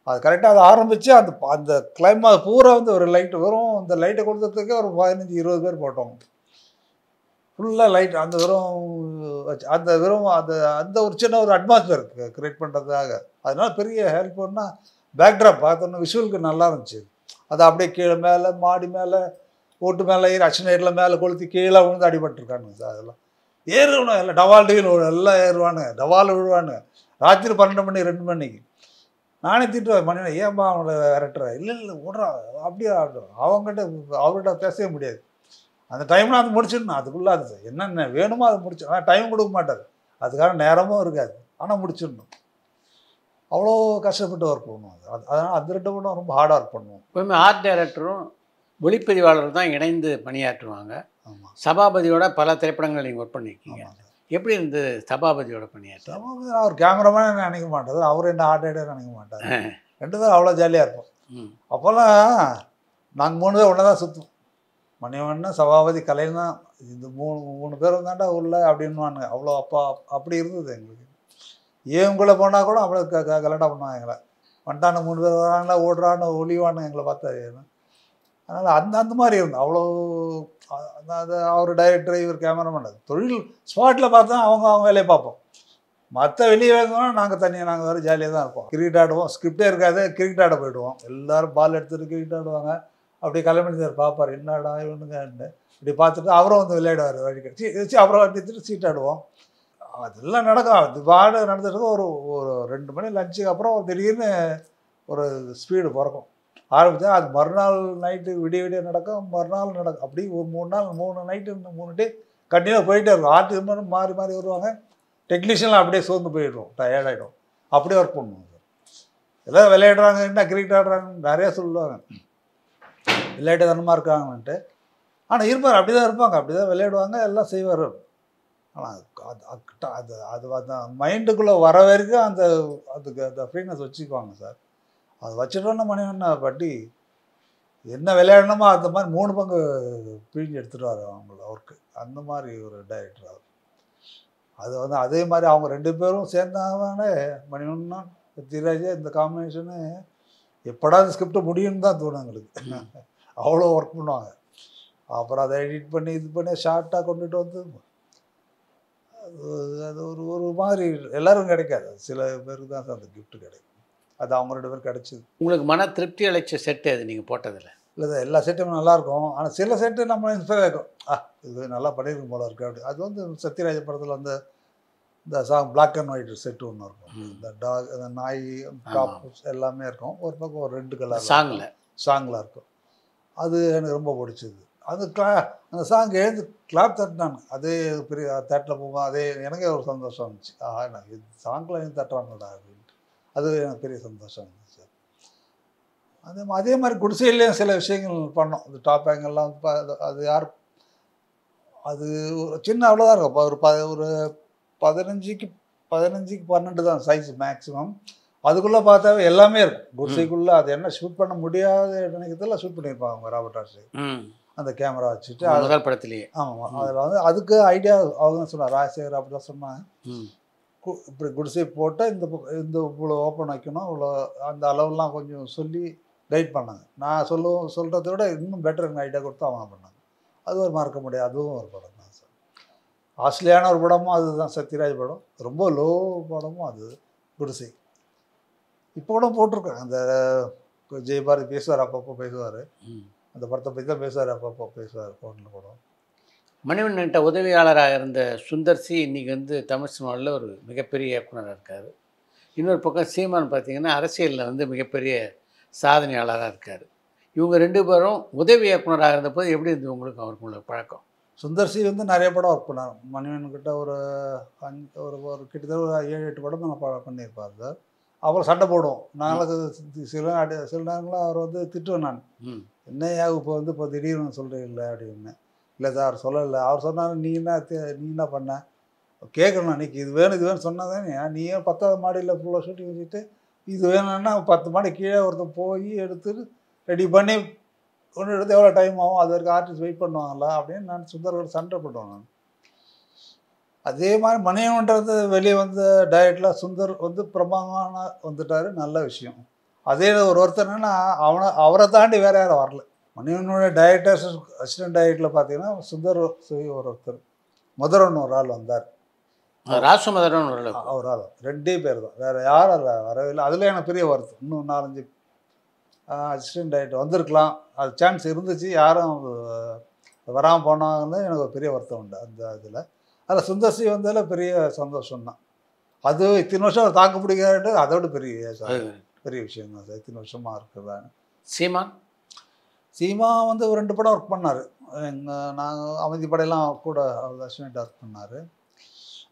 அது கரெக்டாக அதை ஆரம்பித்து அந்த கிளைமாக்ஸ் பூரா வந்து ஒரு லைட்டு வரும். அந்த லைட்டை கொடுத்ததுக்கே ஒரு 15-20 பேர் போட்டோம். ஃபுல்லாக லைட் அந்த வெறும் அந்த ஒரு சின்ன ஒரு அட்மாஸ்பியர் க்ரியேட் பண்ணுறதுக்காக. அதனால பெரிய ஹெல்ப் பண்ணால் பேக்ட்ராப் பார்த்தோன்னா விஷுவலுக்கு நல்லா இருந்துச்சு. அதை அப்படியே கீழே மேலே மாடி மேலே ஓட்டு மேலே ஏறி அக்ஷனேரில் மேலே கொளுத்தி கீழே விழுந்து அடிபட்டுருக்கானுங்க சார். அதெல்லாம் ஏறுவணும் எல்லாம் டவால் டீல் எல்லாம் ஏறுவானுங்க, டவால் விழுவானுங்க. ராத்திரி 12 மணி 2 மணிக்கு நானே திட்டுவேன் மணி ஏன்பா அவங்கள விரட்டுற. இல்லை விட்றா அப்படியே அவர்கிட்ட பேசவே முடியாது. அந்த டைமில் அது முடிச்சிடணும். அதுக்குள்ளே அது என்னென்ன வேணுமோ அதை முடிச்சு. ஆனால் டைம் கொடுக்க மாட்டார். அதுக்கான நேரமும் இருக்காது. ஆனால் முடிச்சிடணும். அவ்வளோ கஷ்டப்பட்டு ஒர்க் பண்ணுவோம். அதனால் அந்த 2 படம் ரொம்ப ஹார்டாக ஒர்க் பண்ணுவோம். எப்பவுமே ஆர்ட் டைரக்டரும் ஒளிப்பதிவாளர் தான் இணைந்து பணியாற்றுவாங்க. ஆமாம். சபாபதியோட பல திரைப்படங்கள் நீங்கள் ஒர்க் பண்ணியிருக்கீங்க. எப்படி இருந்தது சபாபதியோட பணியாற்ற? சபாபதி அவர் கேமராமேன் நினைக்க மாட்டார். அவர் என்ன ஆர்ட் டைரக்டர் நினைக்க மாட்டார். 2 பேரும் அவ்வளோ ஜாலியாக இருப்போம். அப்போல்லாம் நாங்கள் 3 பேர் ஒன்றா தான் சுற்றுவோம். மணிவண்ணன், சபாபதி, கலைஞன் இந்த மூணு பேர் வந்தாண்டா உள்ள அப்படின்வானுங்க. அவ்வளோ அப்படி இருந்தது எங்களுக்கு. இவங்கள போனால் கூட அவ்வளோ கலெக்டாக பண்ணுவாங்க எங்களை. வந்துட்டான 3 பேர் வராங்களா, ஓடுறான்னு ஒளிவானு எங்களை பார்த்தா. அதனால் அந்த மாதிரி இருந்தோம். அவ்வளோ அது அவர் டைரக்டர், இவர் கேமராமேன், தொழில் ஸ்பாட்டில் பார்த்தா அவங்க வேலையை பார்ப்போம். மற்ற வெளியே வேணும்னா நாங்கள் தனியாக நாங்கள் வேறு ஜாலியாக தான் இருப்போம். கிரிக்கெட் ஆடுவோம், ஸ்கிரிப்டே இருக்காது, கிரிக்கெட் ஆட போயிடுவோம். எல்லோரும் பால் எடுத்துகிட்டு கிரிக்கெட் ஆடுவாங்க. அப்படியே கலைமணி சார் பார்ப்பார், என்னடா இவனுங்கன்னு. இப்படி பார்த்துட்டு அவரும் வந்து விளையாடுவார் வழி கட்சி. அப்புறம் எடுத்துட்டு சீட் ஆடுவோம். அதெல்லாம் நடக்கும். அது பாடு நடந்துட்டு ஒரு 2 மணி லஞ்சுக்கு அப்புறம் திடீர்னு ஒரு ஸ்பீடு பிறக்கும் ஆரம்பித்தா. அது மறுநாள் நைட்டு விடிய நடக்கும், மறுநாள் நடக்கும். அப்படி ஒரு 3 நைட்டு 3 டே கண்டினியூ போயிட்டே இருக்கும். ஆர்டிஸ்ட் மாறி வருவாங்க. டெக்னீஷியன்லாம் அப்படியே சோர்ந்து போயிடுவோம், டயர்டாகிடும். அப்படியே ஒர்க் பண்ணுவோம் சார். எல்லாம் விளையாடுறாங்க, என்ன கிரிக்கெட் ஆடுறாங்கன்னு நிறையா சொல்லுவாங்க, விளையாட்டு தனமாக இருக்காங்கன்ட்டு. ஆனால் இருப்பார், அப்படி தான் இருப்பாங்க, அப்படி தான் விளையாடுவாங்க, எல்லாம் செய்வார். ஆனால் அது மைண்டுக்குள்ளே வர வரைக்கும் அதுக்கு அந்த ஃப்ரீனஸ் வச்சுக்குவாங்க சார். அது வச்சுட்டோன்னா மணிவண்ணா பட்டி என்ன விளையாடணுமோ அந்த மாதிரி 3 பங்கு பிழிஞ்சு எடுத்துடுவார் அவருக்கு. அந்த மாதிரி ஒரு டைரக்டர் அவர். அது வந்து அதே மாதிரி அவங்க 2 பேரும் சேர்ந்தாங்கன்னே மணிவண்ணா, சத்யராஜ் இந்த காம்பினேஷனு எப்படா இந்த ஸ்கிரிப்ட் முடியும்னு தான் தோணும் எங்களுக்கு. அவ்வளோ ஒர்க் பண்ணுவாங்க. அப்புறம் அதை எடிட் பண்ணி இது பண்ணி ஷார்ட்டாக கொண்டுட்டு வந்து அது ஒரு மாதிரி எல்லோரும் கிடைக்காது. சில பேருக்கு தான் அந்த கிஃப்ட் கிடைக்கும். அது அவங்க 2 பேர் கிடச்சிது. உங்களுக்கு மன திருப்தி அளித்த செட்டு அது நீங்கள் போட்டதில்ல? இல்லை சார், எல்லா செட்டுமே நல்லாயிருக்கும். ஆனால் சில செட்டு நம்ம இன்ஸ்பயர் ஆகும், இது நல்லா பண்ணியிருக்கும் போல இருக்கு அப்படி. அது வந்து சத்யராஜ படத்தில் வந்து இந்த song black and white set ஒன்று இருக்கும். இந்த டாக், அந்த நாய், டாப் எல்லாமே இருக்கும். ஒரு பக்கம் ஒரு 2 கலர் சாங்கில் இருக்கும். அது எனக்கு ரொம்ப பிடிச்சிது. அது அந்த சாங் எழுந்து கிளாப் தட்டினாங்க. அதே பெரிய தட்டில் போகும். அதே எனக்கே ஒரு சந்தோஷம் இருந்துச்சு. நான் இது சாங்கில் எழுந்து தட்டுறாங்கடா அப்படின்ட்டு. அது எனக்கு பெரிய சந்தோஷம் இருந்துச்சு. அதே மாதிரி குடிசையிலேயும் சில விஷயங்கள் பண்ணோம். இந்த டாப் ஆங்கெல்லாம் அது யார், அது ஒரு சின்ன அவ்வளோதான் இருக்கும். ஒரு 15க்கு 12 தான் சைஸ் மேக்ஸிமம். அதுக்குள்ளே பார்த்தாவே எல்லாமே இருக்கும் குடிசைக்குள்ளே. அது என்ன ஷூட் பண்ண முடியாத நினைக்கிறதுல ஷூட் பண்ணியிருப்பாங்க அவங்க ராபர்ட் ஆஷ். அந்த கேமரா வச்சுட்டு முதல் படத்துலேயே. ஆமாம், அதில் வந்து அதுக்கு ஐடியா அவங்க தான் சொன்னார், ராஜசேகர் அப்படி தான் சொன்னாங்க. இப்படி குடிசை போட்டால் இந்த இவ்வளோ ஓப்பன் வைக்கணும், இவ்வளோ அந்த அளவுலாம் கொஞ்சம் சொல்லி கைட் பண்ணாங்க. நான் சொல்கிறத விட இன்னும் பெட்டர் ஐடியா கொடுத்து அவங்க பண்ணாங்க. அது ஒரு மறக்க முடியாது. அதுவும் ஒரு படம் தான் சார். ஆஸ்திரேலியான ஒரு படமும் அதுதான் சத்யராஜ் படம். ரொம்ப லோ படமும் அது குடிசை. இப்போ கூட போட்டிருக்காங்க. அந்த ஜெயபாரதி பேசுவார், அப்பப்போ பேசுவார். அந்த படத்தை பற்றி தான் பேசுவார், அப்பப்போ பேசுவார் ஃபோனில் கூட. மணிவண்ணன்ட்ட உதவியாளராக இருந்த சுந்தர் சி இன்றைக்கி வந்து தமிழ் சினிமாவில் ஒரு மிகப்பெரிய இயக்குனராக இருக்கார். இன்னொரு பக்கம் சீமான் பார்த்திங்கன்னா அரசியலில் வந்து மிகப்பெரிய சாதனையாளராக இருக்கார். இவங்க 2 பேரும் உதவி இயக்குனராக இருந்தபோது எப்படி இருந்தது உங்களுக்கு அவருக்குள்ள பழக்கம்? சுந்தர் சி வந்து நிறைய படம் ஒர்க் பண்ணார். மணிவண்ணன்கிட்ட ஒரு கிட்டத்தட்ட ஒரு 7-8 படம் நான் பண்ணியிருப்பார் சார். அப்புறம் சண்டை போடுவோம் நாங்களுக்கு. சில நேரங்களில் அவர் வந்து திட்டுவேன் நான், என்னையா இப்போ திடீர்னு சொல்கிறேன் இல்லை அப்படின்னு. இல்லை சார் சொல்லலை. அவர் சொன்னார், நீ என்ன பண்ண கேட்கணும், அன்றைக்கி இது வேணும் சொன்னால் தானே. நீ ஏன் 10வது மாடியில் ஃபுல்லாக ஷூட்டிங் வச்சுட்டு இது வேணும்னா 10 மாடி கீழே ஒருத்தர் போய் எடுத்துட்டு ரெடி பண்ணி ஒன்று எடுத்து எவ்வளோ டைம் ஆகும், அது வரைக்கும் ஆர்டிஸ்ட் வெயிட் பண்ணுவாங்களா அப்படின்னு நான் சுந்தரோட சண்டை போட்டுவேன் நான். அதே மாதிரி மணிவண்ணன்றது வெளியே வந்த டைரக்டில் சுந்தர் வந்து பிரமாதமான வந்துட்டார், நல்ல விஷயம். அதே ஒருத்தர் என்னன்னா அவரை தாண்டி வேறு யாரும் வரல. மணிவண்ணனோட டைரக்டர்ஸ் அசிஸ்டன்ட் டைரக்டரில் பார்த்தீங்கன்னா சுந்தர் ஒருத்தர், முதல்வன் ஒரு ஆள் வந்தார், ராசமதரன் ஒரு ஆள், 2 பேர் தான், வேறு யாரும் இல்லை, வரவே இல்லை. அதில் எனக்கு பெரிய வருத்தம். இன்னும் 4-5 அசிஸ்டன்ட் டைரக்டர் வந்திருக்கலாம், அது சான்ஸ் இருந்துச்சு, யாரும் வராமல் போனாங்கன்னு எனக்கு ஒரு பெரிய வருத்தம் உண்டு அந்த இதில். அதில் சுந்தர்சி வந்ததில் பெரிய சந்தோஷம்தான். அது இத்தனை வருஷம் அவர் தாக்கு பிடிக்காது, அதோட பெரிய விஷயம் தான் சார். இத்தனை வருஷமாக இருக்குதான்னு. சீமா வந்து ஒரு 2 படம் ஒர்க் பண்ணார். நாங்கள் அமைதி படையெல்லாம் கூட அவர் அசிஸ்டன்ட் ஒர்க் பண்ணார்.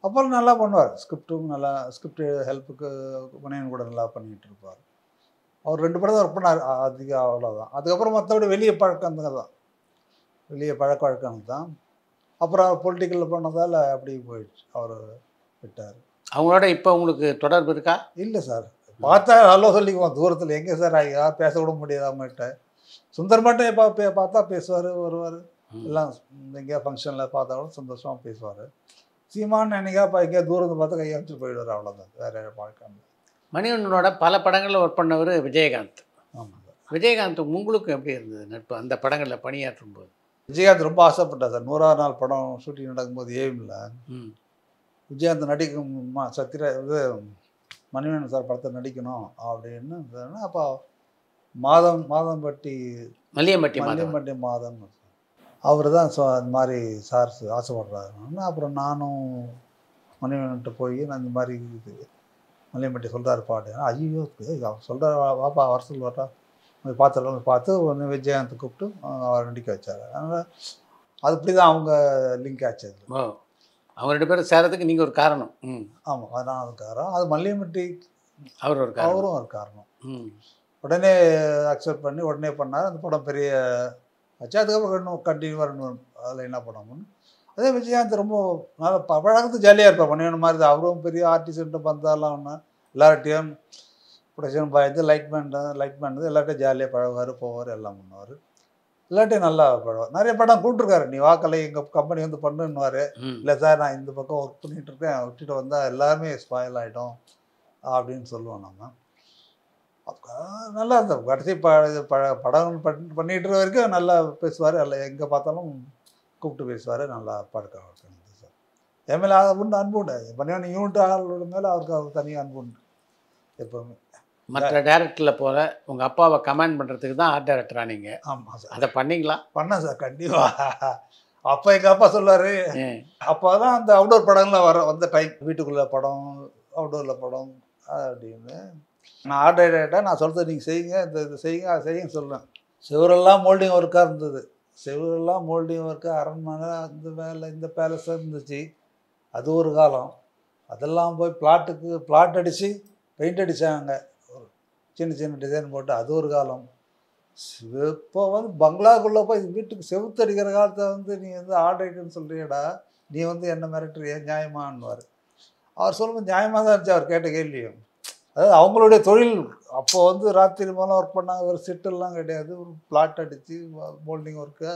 அப்புறம் நல்லா பண்ணுவார், ஸ்கிரிப்ட் ஹெல்ப்புக்கு மணிவண்ணன் கூட நல்லா பண்ணிகிட்டு இருப்பார். அவர் 2 படம் தான் ஒர்க் பண்ணார், அதிகம் அவ்வளோதான். அதுக்கப்புறம் மற்றபடி வெளியே பழக்கம் தான், வெளியே பழக்க வழக்கம் தான். அப்புறம் பொலிட்டிக்கலில் பண்ணதால் அப்படி போயிடுச்சு, அவர் விட்டார். அவங்களோட இப்போ உங்களுக்கு தொடர்பு இருக்கா? இல்லை சார், பார்த்தா ஹலோ சொல்லிக்குவோம் தூரத்தில். எங்கே சார் யார் பேச விட முடியாது அவங்ககிட்ட. சுந்தர் மட்டும் பார்த்தா பேசுவார், வருவார். எல்லாம் எங்கேயா ஃபங்க்ஷனில் பார்த்தா கூட சந்தோஷமாக பேசுவார். சீமான் என்னைக்கா எங்கேயா தூரத்தை பார்த்து கையை வச்சுட்டு போயிடுவார், அவ்வளோதான். வேறு வாழ்க்கை. மணிவண்ணனோட பல படங்களில் ஒர்க் பண்ணவர் விஜயகாந்த். ஆமாம் சார். விஜயகாந்த் உங்களுக்கும் எப்படி இருந்தது நட்பு அந்த படங்களில் பணியாற்றும் போது? விஜயகாந்த் ரொம்ப ஆசைப்பட்டார் சார். 100ஆவது நாள் படம் ஷூட்டிங் நடக்கும்போது ஏவியில் விஜயகாந்த் நடிக்கும் இது மணிவண்ணன் சார் படத்தை நடிக்கணும் அப்படின்னு. அப்போ மாதம்பட்டி மல்லியம்பட்டி மாதம் அவர் தான் அந்த மாதிரி சார் ஆசைப்படுறாருன்னா, அப்புறம் நானும் மணிவண்ணன்ட்ட போய் நான் இந்த மாதிரி இது மல்லியம்பட்டி சொல்கிறாரு பாட்டு. ஐயோ அவர் சொல்கிறார், வாப்பா வர சொல்லுவாட்டா பார்த்து ஒன்று விஜயகாந்த் கூப்பிட்டு அவர் நடிக்க வச்சார். அதனால் அது இப்படி தான் அவங்க லிங்க் ஆச்சு. அது அவங்க 2 பேரும் சேரத்துக்கு நீங்கள் ஒரு காரணம். ஆமாம், அதுதான் அது காரணம். அது மல்லியம்பட்டி அவரும் ஒரு காரணம். உடனே அக்செப்ட் பண்ணி உடனே பண்ணார். அந்த படம் பெரிய ஆச்சு. அதுக்கப்புறம் இன்னும் கண்டினியூவாக அதில் என்ன பண்ணணும்னு. அதே விஜயகாந்த் ரொம்ப நல்லா பழகிறது ஜாலியாக இருப்பார். மணிவண்ணன் மாதிரி தான் அவரும் பெரிய ஆர்டிஸ்ட்டு வந்தாலாம் ஒன்று எல்லார்ட்டையும் ப்ரொடக்ஷன் பாய்ந்து லைட் பண்ணுறது எல்லார்ட்டையும் ஜாலியாக பழகுவார், போவார், எல்லாம் பண்ணுவார். எல்லாட்டையும் நல்லா பழகுவார். நிறைய படம் கூப்பிட்ருக்காரு. நீ வாக்கலை எங்கள் கம்பெனி வந்து பண்ணுன்னுவார். இல்லை சார் நான் இந்த பக்கம் ஒர்க் பண்ணிகிட்டு இருக்கேன், விட்டுட்டு வந்தால் எல்லாருமே ஸ்பாயில் ஆகிடும் அப்படின்னு சொல்லுவோம். நம்ம நல்லா இருந்தோம். கடைசி படம் பண்ணிட்டு வரைக்கும் நல்லா பேசுவார். எல்லாம் எங்கே பார்த்தாலும் கூப்பிட்டு பேசுவார். நல்லா பழக்கம் இருந்தது சார். என் மேலே உண்டு அன்பு உண்டு. பண்ணியான யூனிட் ஆளோட மேலே அவருக்கு தனியாக அன்பு உண்டு எப்போவுமே. மற்ற டேரக்டரில் போல உங்கள் அப்பாவை கமெண்ட் பண்ணுறதுக்கு தான் ஆர்ட் டைரக்டரா நீங்கள்? ஆமாம் சார். அதை பண்ணிங்களா? பண்ணேன் சார், கண்டிப்பாக. அப்போ எங்கள் அப்பா சொல்லுவார், அப்போ தான் அந்த அவுடோர் படங்கள்லாம் வந்த டைம். வீட்டுக்குள்ளே படம், அவுடோரில் படம் அப்படின்னு. நான் ஆர்ட் டைரக்டராக நான் சொல்கிறது நீங்கள் செய்யுங்க, இது செய்யுங்க, அதை செய்யுங்க சொல்லுவேன். செவரெல்லாம் மோல்டிங் ஒர்க்காக இருந்தது. செவரெல்லாம் மோல்டிங் ஒர்க்கு, அரண்மனை, அந்த வேலை, இந்த பேலஸாக இருந்துச்சு. அது ஒரு காலம். அதெல்லாம் போய் பிளாட் அடித்து பெயிண்ட் அடித்தாங்க, சின்ன சின்ன டிசைன் போட்டு. அது ஒரு காலம். இப்போ வந்து பங்களாக்குள்ளே போய் வீட்டுக்கு செவுத்து அடிக்கிற காலத்தை வந்து நீ வந்து ஆர்ட் டைரக்டர்னு சொல்கிறியடா, நீ வந்து என்ன மிரட்டுறிய, நியாயமானுவார். அவர் சொல்லும்போது நியாயமாக தான் இருந்துச்சு அவர் கேட்ட கேள்வியும். அதாவது அவங்களுடைய தொழில். அப்போ வந்து ராத்திரி மூலம் ஒர்க் பண்ணாங்க. ஒரு செட்டெல்லாம் கிடையாது. ஒரு பிளாட் அடித்து மோல்டிங் ஒர்க்கு,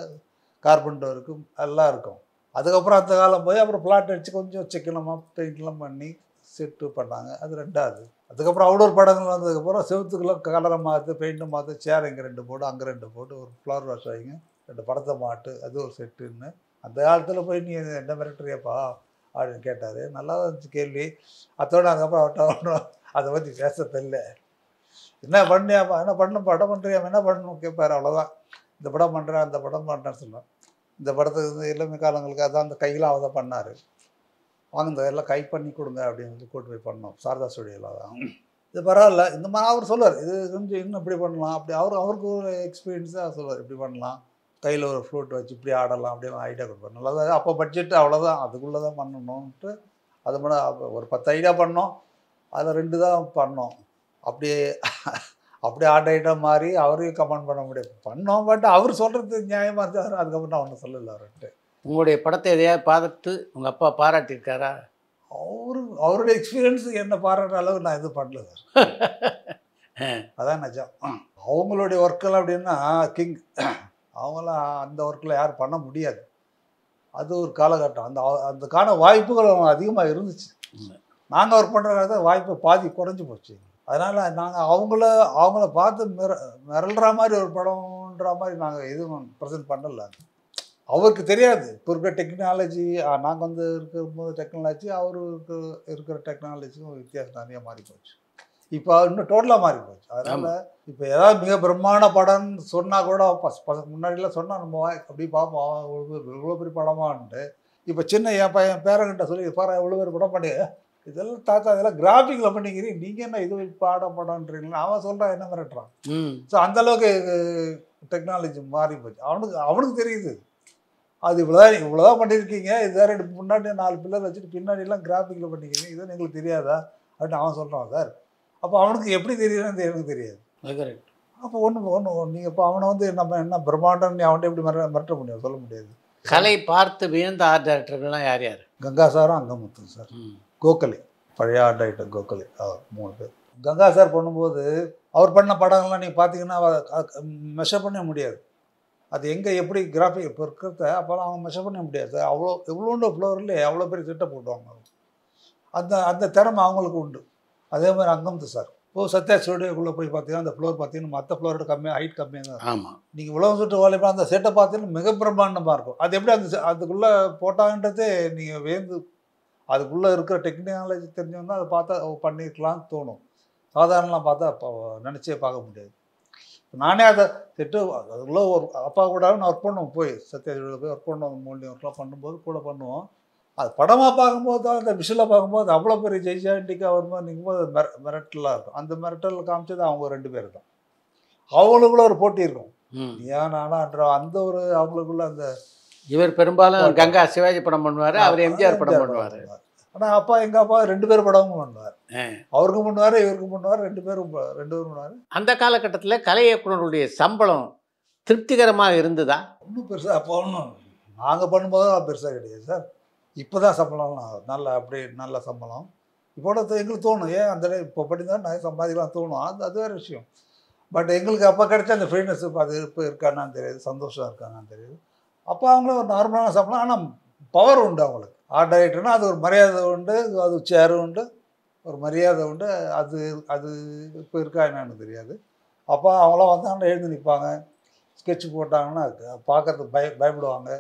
கார்பெண்டர் ஒர்க்கு எல்லாம் இருக்கும். அதுக்கப்புறம் அந்த காலம் போய் அப்புறம் பிளாட் அடித்து கொஞ்சம் சிக்கனமாக பெயிண்ட்லாம் பண்ணி செட்டு பண்ணாங்க. அது ரெண்டாவது. அதுக்கப்புறம் அவுடோர் படங்கள் வந்ததுக்கப்புறம் செவத்துக்குள்ளே கலரை மாற்று, பெயிண்ட்டு மாற்று, சேர் இங்கே 2 போட்டு, அங்கே 2 போட்டு, ஒரு ஃப்ளவர் வாஷ் வைங்க, 2 படத்தை மாட்டு, அது ஒரு செட்டுன்னு. அந்த காலத்தில் போய் நீ என்ன மிரட்டுறியப்பா அப்படின்னு கேட்டார். நல்லா தான் இருந்துச்சு கேள்வி. அதோடு அதுக்கப்புறம் அவர்கிட்ட அதை பற்றி பேச தெரியல. என்ன பண்ணியாப்பா, என்ன பண்ணணும், படம் பண்ணுறியாப்பா, என்ன பண்ணணும் கேட்பார். அவ்வளோதான். இந்த படம் பண்ணுறேன், அந்த படம் பண்ணுறேன்னு சொல்லுவேன். இந்த படத்துக்கு வந்து இளமை காலங்களுக்கு அதான் அந்த கையில் அவள் தான் பண்ணார். வாங்க எல்லாம் கை பண்ணி கொடுங்க அப்படின்னு சொல்லி கூட்டு போய் பண்ணோம். சாரதா ஸ்டுடியோவில் தான். இது பரவாயில்ல, இந்த மாதிரி அவர் சொல்லுவார், இது கொஞ்சம் இன்னும் இப்படி பண்ணலாம், அப்படி அவருக்கு ஒரு எக்ஸ்பீரியன்ஸாக சொல்லுவார். இப்படி பண்ணலாம், கையில் ஒரு ஃப்ளூட் வச்சு இப்படி ஆடலாம் அப்படின்னு ஐடியா கொடுப்பார். நல்லா தான். அப்போ பட்ஜெட்டு அவ்வளோதான், அதுக்குள்ளே தான் பண்ணணுன்ட்டு அது மட்டும் ஒரு 10 ஐடியா பண்ணோம். அதில் 2 தான் பண்ணோம். அப்படியே ஆர்ட் ஐட்டம் மாதிரி அவரையும் கமெண்ட் பண்ண முடியாது. பண்ணோம். பட் அவர் சொல்கிறது நியாயமாக இருந்தார். அதுக்கப்புறம் நான் ஒன்றும் சொல்லலை அவர்கிட்ட. உங்களுடைய படத்தை எதையாவது பார்த்துட்டு உங்கள் அப்பா பாராட்டியிருக்காரா? அவருடைய எக்ஸ்பீரியன்ஸு என்ன பாராட்டுற அளவு நான் எதுவும் பண்ணல சார். அதான் நிஜம். அவங்களுடைய ஒர்க்கெல்லாம் அப்படின்னா கிங். அவங்களாம் அந்த ஒர்க்கில் யாரும் பண்ண முடியாது. அது ஒரு காலகட்டம். அதுக்கான வாய்ப்புகள் அதிகமாக இருந்துச்சு. நாங்கள் ஒர்க் பண்ணுறதுக்காக வாய்ப்பு பாதி குறைஞ்சி போச்சு. அதனால் நாங்கள் அவங்கள பார்த்து மிரள்ற மாதிரி ஒரு படம்ன்ற மாதிரி நாங்கள் எதுவும் ப்ரெசென்ட் பண்ணலை. அவருக்கு தெரியாது இப்போ இருக்கிற டெக்னாலஜி. நாங்கள் வந்து இருக்கும்போது டெக்னாலஜி, அவருக்கு இருக்கிற டெக்னாலஜியும் வித்தியாசம் நிறைய மாறி போச்சு. இப்போ இன்னும் டோட்டலாக மாறி போச்சு. அதனால் இப்போ ஏதாவது மிக பிரம்மாண்ட படம்னு சொன்னால் கூட முன்னாடிலாம் சொன்னால் நம்ம அப்படி பார்ப்போம், இவ்வளோ பெரிய படமான்ட்டு. இப்போ சின்ன என் பேரங்கிட்ட சொல்லி பாரு இவ்வளோ பெரிய படம் பண்ணி, இதெல்லாம் தாத்தா இதெல்லாம் கிராஃபிக்கில் பண்ணிக்கிறீங்க, நீங்கள் என்ன இது படம்ன்றீங்களா அவன் சொல்கிறான், என்ன மிரட்டுறான். ஸோ அந்தளவுக்கு டெக்னாலஜி மாறி போச்சு. அவனுக்கு தெரியுது அது இவ்வளோதான் பண்ணியிருக்கீங்க, இது வேறு முன்னாடி 4 பில்லர் வச்சுட்டு பின்னாடிலாம் கிராஃபிக்கில் பண்ணிக்கிறீங்க, இதுவும் எங்களுக்கு தெரியாதா அப்படின்னு அவன் சொல்கிறான் சார். அப்போ அவனுக்கு எப்படி தெரியுதுன்னு எனக்கு தெரியாது. அப்போ நீங்கள் இப்போ அவனை வந்து நம்ம என்ன பிரம்மாண்டம் அவன்கிட்ட எப்படி மிரட்ட முடியும், சொல்ல முடியாது. கலை பார்த்து வியந்த ஆர்ட் டைரக்டர்கள்லாம் யார் யார்? கங்கா சாரும் அங்கமுத்து சார், கோகலி, பழைய ஆர்ட் டைரக்டர் கோகலி, 3 பேர். கங்கா சார் பண்ணும்போது அவர் பண்ண படங்கள்லாம் நீங்கள் பார்த்தீங்கன்னா மெஷர் பண்ண முடியாது. அது எங்கே எப்படி கிராஃபிக் இப்போ இருக்கிறத அப்போல்லாம் அவங்க மெஷர் பண்ண முடியாது. அவ்வளோ எவ்வளோண்டு ஃப்ளோர்லேயே அவ்வளோ பெரிய செட்டை போட்டுவாங்க. அந்த திறமை அவங்களுக்கு உண்டு. அதே மாதிரி அங்கம்து சார் இப்போ சத்யா ஸ்டுடியோக்குள்ளே போய் பார்த்தீங்கன்னா அந்த ஃப்ளோர் பார்த்தீங்கன்னா மற்ற ஃப்ளோரோட கம்மியாக ஹைட் கம்மியாக தான் இருக்கும். ஆமாம். நீங்கள் உலகம் சுட்டு வாலிபா அந்த செட்டை பார்த்தீங்கன்னா மிக பிரம்மாண்டமாக இருக்கும். அது எப்படி அதுக்குள்ளே போட்டாங்கன்றதே நீங்கள் வேந்து அதுக்குள்ளே இருக்கிற டெக்னாலஜி தெரிஞ்சவங்க அதை பார்த்தா பண்ணியிருக்கலாம்னு தோணும். சாதாரணலாம் பார்த்தா நினச்சே பார்க்க முடியாது. நானே அதை செட்டு அதுக்குள்ளே ஒரு அப்பா கூட நான் ஒர்க் பண்ணுவோம். போய் சத்யா ஸ்டுடியோவில் போய் ஒர்க் பண்ணுவோம். மூணு ஒர்க்லாம் பண்ணும்போது கூட பண்ணுவோம். அது படமாக பார்க்கும்போது தான் அந்த விஷுவலாக பார்க்கும்போது அவ்வளோ பெரிய ஜெய்ஜாண்டிக்காக வரும்போது நிற்கும்போது மிரட்டலாக இருக்கும். அந்த மிரட்டல் காமிச்சது அவங்க 2 பேர் தான். அவங்களுக்குள்ள ஒரு போட்டி இருக்கும். ஏன் நானான்ற அந்த ஒரு அவங்களுக்குள்ள அந்த இவர் பெரும்பாலும் கங்கா சிவாஜி படம் பண்ணுவார், அவர் எம்ஜிஆர் படம் பண்ணுவார். ஆனால் அப்பா எங்கள் அப்பா 2 பேர் படமும் பண்ணுவார். அவருக்கும் பண்ணுவார், இவருக்கும் பண்ணுவார், 2 பேரும் பண்ணுவார். அந்த காலகட்டத்தில் கலை இயக்குனருடைய சம்பளம் திருப்திகரமாக இருந்ததா? ஒன்றும் பெருசாக அப்போ ஒன்றும் நாங்கள் பண்ணும்போது பெருசாக கிடையாது சார். இப்போ தான் சம்பளம் நல்ல அப்படி நல்ல சம்பளம். இப்போட எங்களுக்கு தோணும் ஏன் அந்த இப்போ படிதான் நிறைய சம்பாதிக்கலாம் தோணும். அது வேறு விஷயம். பட் எங்களுக்கு அப்போ கிடைச்ச அந்த ஃப்ரீனஸ் அது இப்போ இருக்கானான்னு தெரியாது, சந்தோஷம் இருக்கானான்னு தெரியாது. அப்போ அவங்களும் ஒரு நார்மலான சம்பளம். ஆனால் பவர் உண்டு அவங்களுக்கு. ஆர்ட் டைரக்டர்னா அது ஒரு மரியாதை உண்டு, அது சேரும் உண்டு, ஒரு மரியாதை உண்டு. அது இப்போ இருக்கா என்னன்னு தெரியாது. அப்போ அவங்களாம் வந்து எழுந்து நிற்பாங்க. ஸ்கெட்ச் போட்டாங்கன்னா பார்க்கறதுக்கு பயப்படுவாங்க.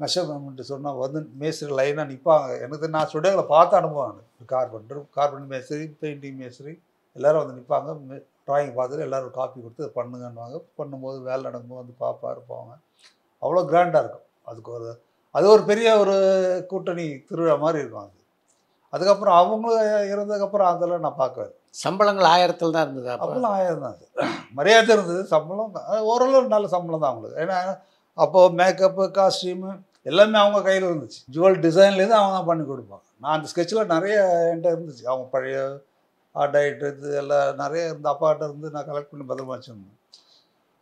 மெஷர்மெண்ட்டு சொன்னால் வந்து மேஸ்திரி லைனாக நிற்பாங்க. எனக்கு நான் ஸ்டுடியோவில் பார்த்து அனுபவம். கார்பெண்டர் மேஸ்திரி, பெயிண்டிங் மேஸ்திரி எல்லோரும் வந்து நிற்பாங்க. ட்ராயிங் பார்த்துட்டு எல்லோரும் காப்பி கொடுத்து பண்ணுங்கன்னுவாங்க. பண்ணும்போது வேலை நடக்கும்போது வந்து இருப்பாங்க. அவ்வளோ கிராண்டாக இருக்கும். அது ஒரு பெரிய ஒரு கூட்டணி திருவிழா மாதிரி இருக்கும். அதுக்கப்புறம் அவங்க இறந்ததுக்கப்புறம் அதெல்லாம் நான் பார்க்குவேன். சம்பளங்கள் 1000 தான் இருந்தது. அப்போல்லாம் 1000 தான் சார். மரியாதை இருந்தது. சம்பளம் ஓரளவு நல்ல சம்பளம் தான் அவங்களுக்கு. ஏன்னா அப்போது மேக்கப்பு, காஸ்டியூமு எல்லாமே அவங்க கையில் இருந்துச்சு. ஜுவல் டிசைன்லேருந்து அவங்க தான் பண்ணி கொடுப்பாங்க. நான் அந்த ஸ்கெட்சில் நிறைய என்கிட்ட இருந்துச்சு. அவங்க பழைய ஆர்ட் டைரக்டர் இது எல்லாம் நிறைய இருந்த அப்பாட்ட இருந்து நான் கலெக்ட் பண்ணி பத்திரமா வச்சுருந்தேன்.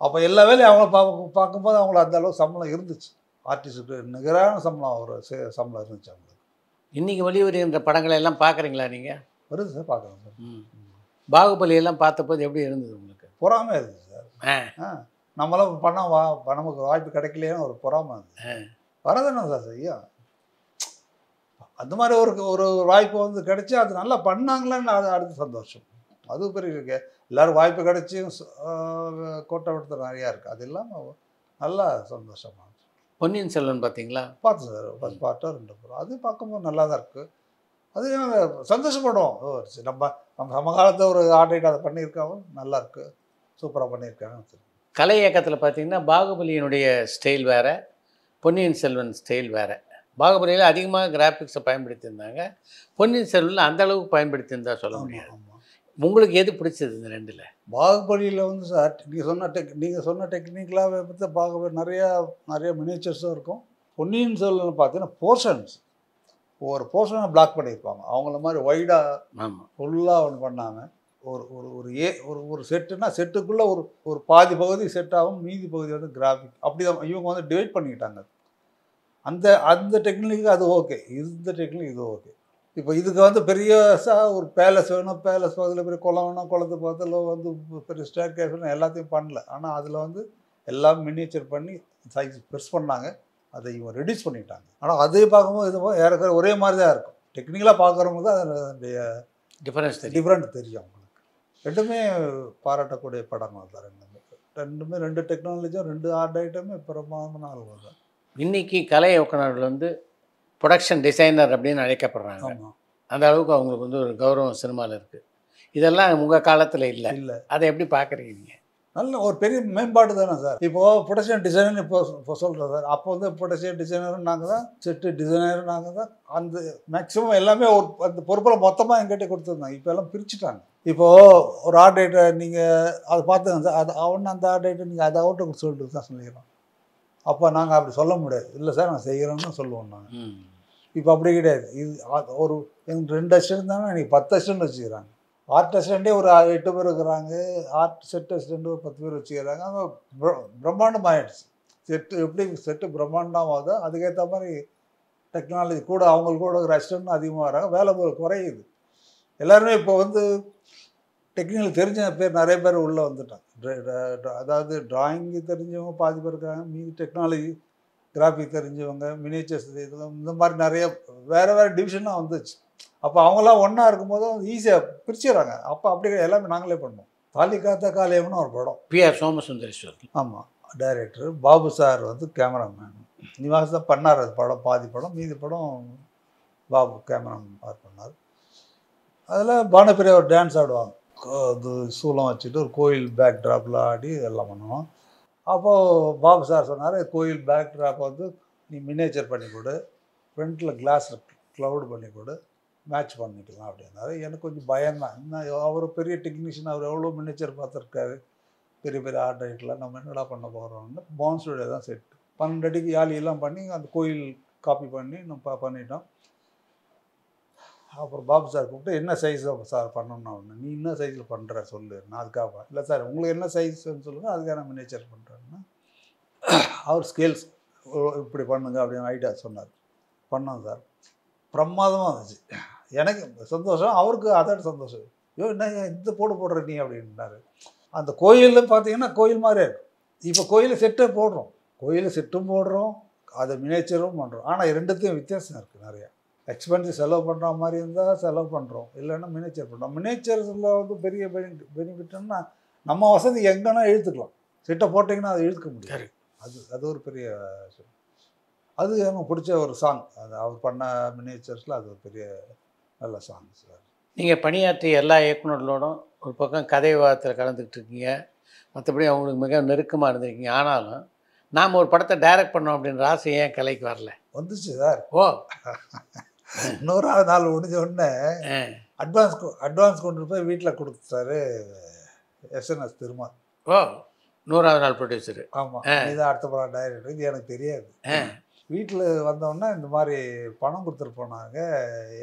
அப்போ எல்லா வேலையும் அவங்கள பார்க்கும்போது அவங்களுக்கு அந்த அளவுக்கு சம்பளம் இருந்துச்சு. ஆர்டிஸ்ட்டுக்கு நிகரான சம்பளம் ஒரு சம்பளம் இருந்துச்சு அவங்களுக்கு. இன்றைக்கி வெளிவருகின்ற படங்களை எல்லாம் பார்க்குறீங்களா நீங்கள்? வருது சார், பார்க்குறேன் சார். பாகுபலி எல்லாம் பார்த்தபோது எப்படி இருந்தது உங்களுக்கு? பொறாமல் இருந்துச்சு சார். நம்மளாம் நமக்கு வாய்ப்பு கிடைக்கலையேன்னு ஒரு பொறாமை இருந்துச்சு. வரதானே சார் செய்யும். அந்த மாதிரி ஒரு வாய்ப்பு வந்து கிடைச்சி அது நல்லா பண்ணாங்களான்னு அடுத்த சந்தோஷம். அது பெரிய எல்லோரும் வாய்ப்பு கிடைச்சியும் கோட்டை விடுத்த நிறையா இருக்குது. அது இல்லாமல் நல்லா சந்தோஷமாக. பொன்னியின் செல்வன் பார்த்தீங்களா? பார்த்தேன் சார். 1 பார்ட்டோ 2 பார்ட்டோ. அது பார்க்கும்போது நல்லா தான் இருக்குது. அது சந்தோஷப்படும். நம்ம சமகாலத்தில் ஒரு ஆர்ட் அதை பண்ணியிருக்காங்க, நல்லா இருக்குது, சூப்பராக பண்ணியிருக்காங்க. கலை இயக்கத்தில் பார்த்தீங்கன்னா பாகுபலியினுடைய ஸ்டைல் வேறு, பொன்னியின் செல்வன் ஸ்டைல் வேறு. பாகுபலியில் அதிகமாக கிராஃபிக்ஸை பயன்படுத்தியிருந்தாங்க. பொன்னியின் செல்வனில் அந்தளவுக்கு பயன்படுத்தியிருந்தா சொல்ல முடியாது. உங்களுக்கு எது பிடிச்சது இந்த 2ல்? பாகுபலியில் வந்து சார் நீங்கள் சொன்ன டெக்னிக்கலாக பார்த்து பாகுபலி நிறைய மினிச்சர்ஸும் இருக்கும். பொன்னியின் செல்வன் பார்த்தீங்கன்னா போர்ஷன்ஸ் ஒரு போர்ஷனை பிளாக் பண்ணியிருப்பாங்க. அவங்கள மாதிரி ஒய்டாக ஃபுல்லாக ஒன்று பண்ணாமல் ஒரு செட்டுனா செட்டுக்குள்ளே ஒரு பாதி பகுதி செட் ஆகும், மீதி பகுதி வந்து கிராஃபிக். அப்படி தான் இவங்க வந்து டிவைட் பண்ணிக்கிட்டாங்க. அந்த டெக்னிக்கு அது ஓகே, இந்த டெக்னிக் இது ஓகே. இப்போ இதுக்கு வந்து பெரிய ஒரு பேலஸ் வேணும், பேலஸ் பக்கத்தில் பெரிய குளம் வேணும், குளத்து பக்கத்தில் வந்து பெரிய ஸ்டேர் கேஸ் வேணும், எல்லாத்தையும் பண்ணல. ஆனால் அதில் வந்து எல்லாம் மினியேச்சர் பண்ணி சைஸ் பெருசு பண்ணாங்க. அதை இவங்க ரெடியூஸ் பண்ணிட்டாங்க. ஆனால் அதே பார்க்கும்போது இது ஏறக்குற ஒரே மாதிரி தான் இருக்கும். டெக்னிக்கலாக பார்க்குறவங்க தான் அதனுடைய டிஃப்ரெண்ட் தெரியும் அவங்களுக்கு. 2மே பாராட்டக்கூடிய படங்கள் தான். 2மே 2 டெக்னாலஜியும் 2 ஆர்ட் ஐட்டமே பிரமாதமான ஆளுங்க தான். இன்றைக்கி கலை இயக்குனர்கள் வந்து ப்ரொடக்ஷன் டிசைனர் அப்படின்னு அழைக்கப்படுறாங்க. அந்த அளவுக்கு அவங்களுக்கு வந்து ஒரு கௌரவம் சினிமாவில் இருக்குது. இதெல்லாம் உங்கள் காலத்தில் இல்லை. அதை எப்படி பார்க்குறீங்க நீங்கள்? நல்ல ஒரு பெரிய மேம்பாடு தானே சார். இப்போது ப்ரொடக்ஷன் டிசைனர் இப்போ சொல்கிறோம் சார். அப்போ வந்து ப்ரொடக்ஷன் டிசைனரும் நாங்கள் தான், செட்டு டிசைனரும் நாங்கள் தான். அந்த மேக்ஸிமம் எல்லாமே அந்த பொறுப்பில் மொத்தமாக எங்கிட்ட கொடுத்துருந்தாங்க. இப்போ எல்லாம் பிரிச்சுட்டாங்க. இப்போது ஒரு ஆர்ட் ரைட்டர் நீங்கள் அதை பார்த்துங்க சார். அது அந்த ஆர்ட் ரைட்டர் நீங்கள் அதை அவுட்டு சொல்லிட்டு தான் சொல்லிடுறோம். அப்போ நாங்கள் அப்படி சொல்ல முடியாது. இல்லை சார் நான் செய்கிறோன்னு சொல்லுவோம் நாங்கள். இப்போ அப்படி கிடையாது. இது எனக்கு 2 அசிஸ்டன்ட் இருந்தாங்கன்னா எனக்கு 10 அசிஸ்டன்ட் வச்சுக்கிறாங்க. ஆர்ட் அசிஸ்டண்ட்டே ஒரு 8 பேர் இருக்கிறாங்க. ஆர்ட் செட் அசிஸ்டண்ட் ஒரு 10 பேர் வச்சுக்கிறாங்க. அது பிரம்மாண்டம் ஆகிடுச்சு. எப்படி செட்டு பிரம்மாண்டமாகுதோ அதுக்கேற்ற மாதிரி டெக்னாலஜி கூட அவங்களுக்கு கூட ஒரு அசிஸ்டன்ட்டும் அதிகமாக வராங்க. வேலை குறையுது. எல்லாருமே இப்போ வந்து டெக்னிக்கல் தெரிஞ்ச பேர் நிறைய பேர் உள்ளே வந்துட்டாங்க. அதாவது டிராயிங்கு தெரிஞ்சவங்க பாதி பேர் இருக்காங்க, மீதி டெக்னாலஜி கிராஃபிக் தெரிஞ்சவங்க, மினிச்சர்ஸ் இதெல்லாம் இந்த மாதிரி நிறைய வேறு வேறு டிவிஷனாக வந்துச்சு. அப்போ அவங்களாம் ஒன்றா இருக்கும்போது ஈஸியாக பிரிச்சுடுறாங்க. அப்போ அப்படி எல்லாமே நாங்களே பண்ணோம். தாலி காத்த காளியம்னு ஒரு படம். P.R. சோமசுந்தரேஸ்வர். ஆமாம், டைரக்டர். பாபு சார் வந்து கேமராமேன். நிவாஸ் தான் பண்ணார் அது படம், பாதி படம். மீதி படம் பாபு கேமராமேன் பண்ணார். அதில் பானப்பிரியா ஒரு டான்ஸ் ஆடுவாங்க. அது சூளம் வச்சுட்டு ஒரு கோயில் பேக் ட்ராப்பில் ஆடி எல்லாம் பண்ணுவோம். அப்போது பாபு சார் சொன்னார், கோயில் பேக் ட்ராப் வந்து நீ மினேச்சர் பண்ணி கொடு, ஃப்ரண்ட்டில் கிளாஸ் க்ளவுட் பண்ணி கொடு, மேட்ச் பண்ணிக்கலாம் அப்படின்னாரு. எனக்கு கொஞ்சம் பயம்தான். இன்னும் அவர் பெரிய டெக்னீஷியன், அவர் எவ்வளோ மினிச்சர் பார்த்துருக்காரு, பெரிய பெரிய ஆர்ட் ரைட்டில் நம்ம என்னடா பண்ண போகிறோம்னு பவுன்ஸ் ஸ்டுடியோ தான் செட் 12 அடிக்கு யாலியெல்லாம் பண்ணி அந்த கோயில் காப்பி பண்ணி நம்ம பண்ணிட்டோம். அப்புறம் பாபு சார் கூப்பிட்டு என்ன சைஸ் சார் பண்ணணும்னா ஒன்று, நீ என்ன சைஸில் பண்ணுற சொல்லு, நான் அதுக்காக இல்லை சார் உங்களுக்கு என்ன சைஸ்ன்னு சொல்லுங்கள், அதுக்காக நான் மினிச்சர் பண்ணுறேன்னா அவர் ஸ்கேல்ஸ் இப்படி பண்ணுங்க அப்படின்னு ஐடியா சொன்னார். பண்ணோம் சார், பிரமாதமாக இருந்துச்சு. எனக்கு சந்தோஷம், அவருக்கு அதோட சந்தோஷம். ஐயோ என்ன இந்த போடுற நீ அப்படின்னாரு. அந்த கோயிலில் பார்த்தீங்கன்னா கோயில் மாதிரியே இருக்கும். இப்போ கோயில் செட்டே போடுறோம், கோயில் செட்டும் போடுறோம், அதை மினேச்சரும் பண்ணுறோம். ஆனால் ரெண்டுத்தையும் வித்தியாசம் இருக்குது. நிறையா எக்ஸ்பென்சிவ் செலவு பண்ணுற மாதிரி இருந்தால் செலவு பண்ணுறோம், இல்லைன்னா மினேச்சர் பண்ணுறோம். மினேச்சர்ஸில் வந்து பெரிய பெனிஃபிட்னா நம்ம வசதி எங்கன்னா இழுத்துக்கலாம். செட்டை போட்டிங்கன்னா அதை இழுக்க முடியாது. அது ஒரு பெரிய விஷயம். அது எனக்கு பிடிச்ச ஒரு சாங். அது அவர் பண்ண மினியேச்சர்ஸில் அது ஒரு பெரிய நல்ல சாங் சார். நீங்கள் பணியாற்றிய எல்லா இயக்குநர்களோடும் ஒரு பக்கம் கதை விவாதத்தில் கலந்துக்கிட்டு இருக்கீங்க, மற்றபடி அவங்களுக்கு மிக நெருக்கமாக இருந்திருக்கீங்க. ஆனாலும் நாம் ஒரு படத்தை டைரக்ட் பண்ணோம் அப்படின்ற ஆசை ஏன் கலைக்கு வரல? வந்துச்சு சார். ஓ, 100ஆவது நாள் முடிஞ்ச உடனே அட்வான்ஸ் கொண்டு போய் வீட்டில் கொடுத்தாரு SNS திருமால். ஓ, 100ஆவது நாள் ப்ரொடியூசரு. ஆமாம், இதுதான் அடுத்த படம் டைரக்டர். இது எனக்கு தெரியாது. வீட்டில் வந்தோடனே இந்த மாதிரி பணம் கொடுத்துட்டு போனாங்க.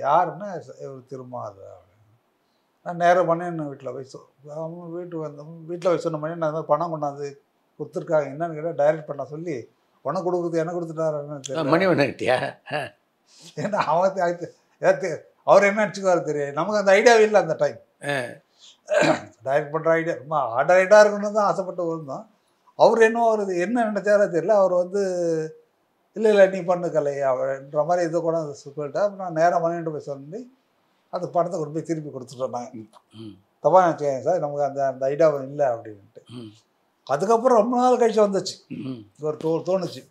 யாருன்னா ஒரு திருமால். நான் நேரம் பண்ணி வீட்டில் போய் அவங்க வீட்டுக்கு வந்தோம். வீட்டில் போய் சொன்ன பண்ணி நான் பணம் கொண்டாந்து கொடுத்துருக்காங்க, என்னன்னு கேட்டால் டைரக்ட் பண்ண சொல்லி உனக்கு கொடுக்குறது என்ன கொடுத்துட்டாருன்னு மணிவண்ணன்ட்டியா? ஏன்னா அவர் என்ன நினச்சிக்குவாரு தெரியாது. நமக்கு அந்த ஐடியாவே இல்லை அந்த டைம். டைரக்ட் பண்ணுற ஐடியா ரொம்ப ஆர்டரைட்டாக இருக்கணும்னு தான் ஆசைப்பட்டு வந்தோம். அவர் என்ன நினச்சாரோ தெரியல. அவர் வந்து இல்லை நீ பண்ணு கலை அப்படின்ற மாதிரி இதை கூட சொல்லிட்டா. நான் நேரம் பண்ணிட்டு போய் சொல்லி அந்த படத்தை கொண்டு போய் திருப்பி கொடுத்துட்டோம். நாங்கள் தப்பாக நினச்சிக்கேன் சார், நமக்கு அந்த ஐடியாவும் இல்லை அப்படின்ட்டு. அதுக்கப்புறம் ரொம்ப நாள் கழிச்சு வந்துச்சு, ஒரு தோணுச்சு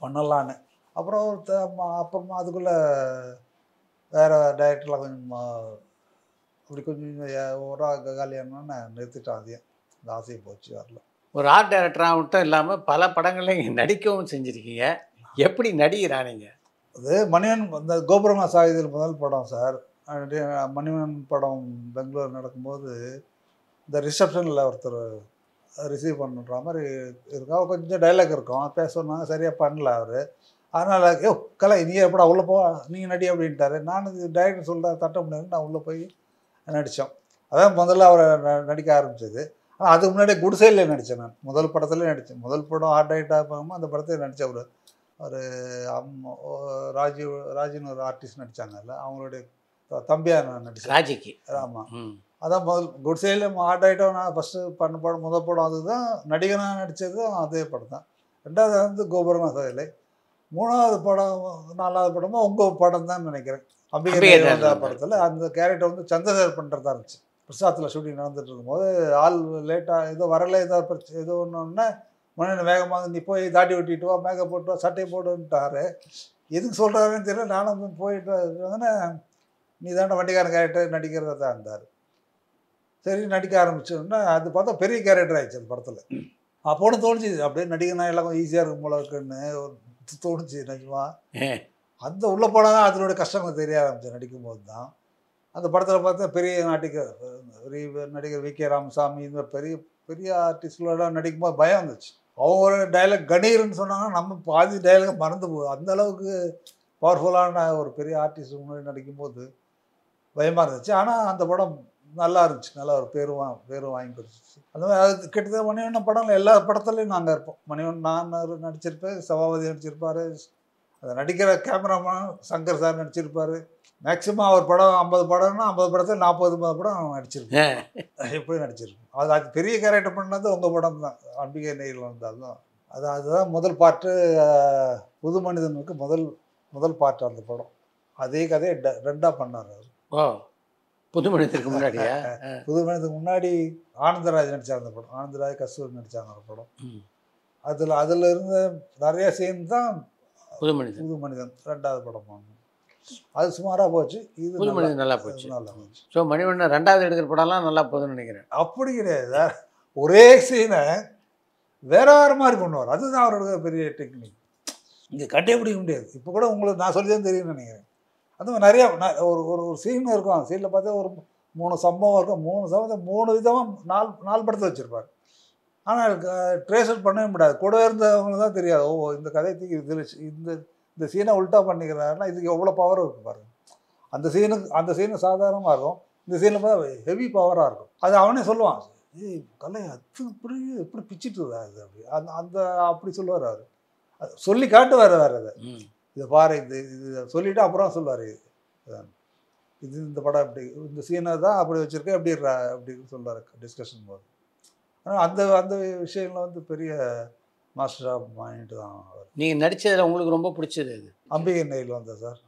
பண்ணலான்னு. அப்புறமா அதுக்குள்ளே வேறு டைரக்டர்லாம் கொஞ்சம் அப்படி கொஞ்சம் ஒரு காலியானோன்னு நிறுத்திட்டோம். அதையும் அந்த ஆசையை போச்சு, வரல. ஒரு ஆர்ட் டைரக்டராக மட்டும் இல்லாமல் பல படங்களையும் நடிக்கவும் செஞ்சுருக்கீங்க. எப்படி நடிக்கிறானீங்க? அது மணிவன் இந்த கோபுரமா சாகிதில் முதல் படம் சார். மணிவன் படம் பெங்களூர் நடக்கும்போது இந்த ரிசப்ஷனில் ஒருத்தர் ரிசீவ் பண்ணுற மாதிரி இருக்கும். அவர் கொஞ்சம் டைலாக் இருக்கும், பேசணுன்னாங்க, சரியாக பண்ணல அவர். அதனால் யோ கலை நீ எப்படா உள்ளே போ, நீங்கள் நடி அப்படின்ட்டாரு. நான் இது டைரக்டர் சொல்கிற தட்ட முடியாது, நான் உள்ளே போய் நடித்தோம். அதான் முதல்ல அவரை நடிக்க ஆரம்பித்தது. ஆனால் அதுக்கு முன்னாடியே குடிசையில் நடித்தேன். நான் முதல் படத்துலேயே நடித்தேன். முதல் படம் ஆர்ட் ரைட்டாக போகாமல் அந்த படத்தையும் நடித்தேன். ஒரு ராஜின்னு ஒரு ஆர்டிஸ்ட் நடித்தாங்கல்ல, அவங்களுடைய தம்பியாக நான் நடித்தேன். ராஜிக்கு. ஆமாம், அதான் முதல் குடிசையில் ஆர்ட் ரைட்டாக நான் ஃபஸ்ட்டு பண்ண படம், முதல் படம் அதுதான். நடிகனாக நடித்ததும் அதே படம் தான். ரெண்டாவது வந்து கோபுரமா சாகிலை. மூணாவது படம் 4வது படமும் உங்கள் படம் தான் நினைக்கிறேன். அம்பிகை படத்தில் அந்த கேரக்டர் வந்து சந்திரசேகர் பண்ணுறதா இருந்துச்சு. பிரசாத்தில் ஷூட்டிங் நடந்துட்டு இருக்கும்போது ஆள் லேட்டாக ஏதோ வரல, ஏதோ பிரச்சனை ஏதோ ஒன்றுன்னா மணி வேகமாக நீ போய் தாடி வெட்டிட்டு வா, மேக்கப் போட்டு வா, சட்டையை போட்டுன்ட்டாரு. எதுக்கு சொல்கிறாருன்னு தெரியல. நானும் போயிட்டு வந்தோன்னே நீ தாண்ட வண்டிக்காரன் கேரக்டர் நடிக்கிறதா தான் இருந்தார். சரி நடிக்க ஆரம்பிச்சோன்னா அது பார்த்தா பெரிய கேரக்டர் ஆகிடுச்சு அந்த படத்தில். அப்போன்னு தோணுச்சு அப்படியே நடிகனா எல்லாம் கொஞ்சம் ஈஸியாக இருக்கும் போல இருக்குன்னு தோணுச்சு நிஜமா. அந்த உள்ளே போனால் தான் அதனுடைய கஷ்டங்கள் தெரிய ஆரம்பிச்சு. நடிக்கும்போது தான் அந்த படத்தில் பார்த்தா பெரிய நடிகர் வி.கே. ராமசாமி இந்த பெரிய பெரிய ஆர்டிஸ்ட்களோட நடிக்கும்போது பயம் இருந்துச்சு. அவங்க ஒரு டைலாக் கணீர்னு சொன்னாங்கன்னா நம்ம பாதி டைலாக் மறந்து போகுது. அந்தளவுக்கு பவர்ஃபுல்லான ஒரு பெரிய ஆர்டிஸ்ட் முன்னாடி நடிக்கும்போது பயமாக இருந்துச்சு. ஆனால் அந்த படம் நல்லா இருந்துச்சு, நல்லா ஒரு பேரும் வாங்கி கொடுத்துச்சு. அந்த மாதிரி அது கிட்டத்தட்ட மணிவண்ணன் படங்கள் எல்லா படத்துலையும் நாங்கள் இருப்போம். மணிவண்ணன் நான் நடிச்சிருப்பேன், சபாபதி நடிச்சிருப்பார், அதை நடிக்கிற கேமராமேன் சங்கர் சார் நடிச்சிருப்பார், மேக்ஸிமம் ஒரு படம் 50 படம்னா 50 படத்தில் 40 படம் நடிச்சிருக்கேன். எப்படி நடிச்சிருக்கேன். அது பெரிய கேரக்டர் பண்ணது உங்கள் படம் தான், அம்பிகை நெய்யில் வந்தாலும். அதுதான் முதல் பாட்டு. புது மனிதனுக்கு முதல் பாட்டு அந்த படம். அதே கதையை 2ஆக பண்ணார் அவர். ஓ, புது மனிதனுக்கு முன்னாடியா? புது மனிதனுக்கு முன்னாடி ஆனந்தராஜ் நடித்தார் அந்த படம். ஆனந்தராஜ், கஸ்தூரி நடித்தாங்க அந்த படம். அதில் இருந்த நிறைய சீன் தான் புது மனிதன் 2வது படம் பண்ணணும். அது சுமாராக போச்சு. இது புது மனிதன் நல்லா போச்சு. ஸோ மணிவண்ணன் 2வது எடுக்கிற படம்லாம் நல்லா போகுதுன்னு நினைக்கிறேன். அப்படி கிடையாது, ஒரே சீனை வேற மாதிரி பண்ணுவார். அதுதான் அவரோட பெரிய டெக்னிக். இங்கே கட்டே பிடிக்க முடியாது. இப்போ கூட உங்களுக்கு நான் சொல்லி தான் தெரியும்னு நினைக்கிறேன். அது மாதிரி நிறையா ஒரு சீன் இருக்கும். அந்த சீனில் பார்த்தா ஒரு 3 சம்பவம் இருக்கும். 3 சம்பவத்தை 3 விதமாக 4 படத்தை வச்சுருப்பார். ஆனால் ட்ரேசர் பண்ணவே முடியாது. கூட இருந்தவங்களுக்கு தான் தெரியாது. ஓ, இந்த கதைக்கு இதில் இந்த சீனை உல்ட்டா பண்ணிக்கிறாருன்னா இதுக்கு எவ்வளோ பவர் இருக்குது பாருங்கள். அந்த சீனு சாதாரணமாக இருக்கும். இந்த சீனில் பார்த்தா ஹெவி பவராக இருக்கும். அது அவனே சொல்லுவான், ஏய் கலை அது எப்படி பிச்சுட்டு இருக்கா அது அப்படி அப்படி சொல்லுவார் அவர். அது சொல்லி காட்டுவார் வேறு. அதை இதை பாரு, இது சொல்லிவிட்டு அப்புறம் சொல்லுவார், இது இந்த படம் இப்படி இந்த சீனை தான் அப்படி வச்சுருக்கேன் அப்படின்னு சொல்லுவார் டிஸ்கஷன் போது. ஆனால் அந்த விஷயம்ல வந்து பெரிய மாஸ்டர் ஆஃப் மைண்ட் தான் அவர். நீங்கள் நடித்ததில் உங்களுக்கு ரொம்ப பிடிச்சது அது அம்பிகை நெய்யில் வந்தேன் சார்.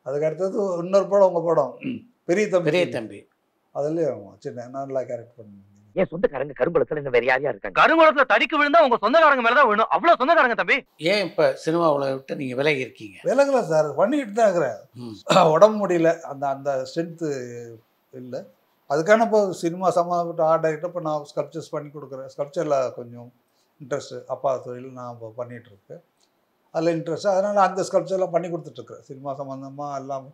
அதுக்கு அடுத்தது இன்னொரு படம், உங்கள் படம் பெரிய தம்பி. அதுலேயும் சின்ன நல்லா கேரக்டர் பண்ணி. என் சொந்தக்காரங்க கருங்குளத்துல வேற யாரையா இருக்காங்க. கருங்குளத்துல தடிக்கு விழுந்தா உங்க சொந்தக்காரங்க மேலதான் விழுணும். அவ்வளவு சொந்தக்காரங்க தம்பி. ஏன் இப்போ சினிமாவில் விட்டு நீங்கள் விலகி இருக்கீங்க? விலகல சார், பண்ணிட்டு தான் இருக்கிறேன். உடம்பு முடியல, அந்த ஸ்ட்ரென்த்து இல்லை. அதுக்கான இப்போ சினிமா சம்மந்தப்பட்ட ஆர்ட் டைரக்டர் இப்போ நான் ஸ்கல்ப்சர்ஸ் பண்ணி கொடுக்குறேன். ஸ்கல்ப்சரில் கொஞ்சம் இன்ட்ரெஸ்ட்டு, அப்பா தொழில் நான் இப்போ பண்ணிகிட்ருக்கேன். அதில் இன்ட்ரெஸ்ட்டு, அதனால் அந்த ஸ்கல்ப்சர்லாம் பண்ணி கொடுத்துட்ருக்கேன். சினிமா சம்மந்தமாக எல்லாம்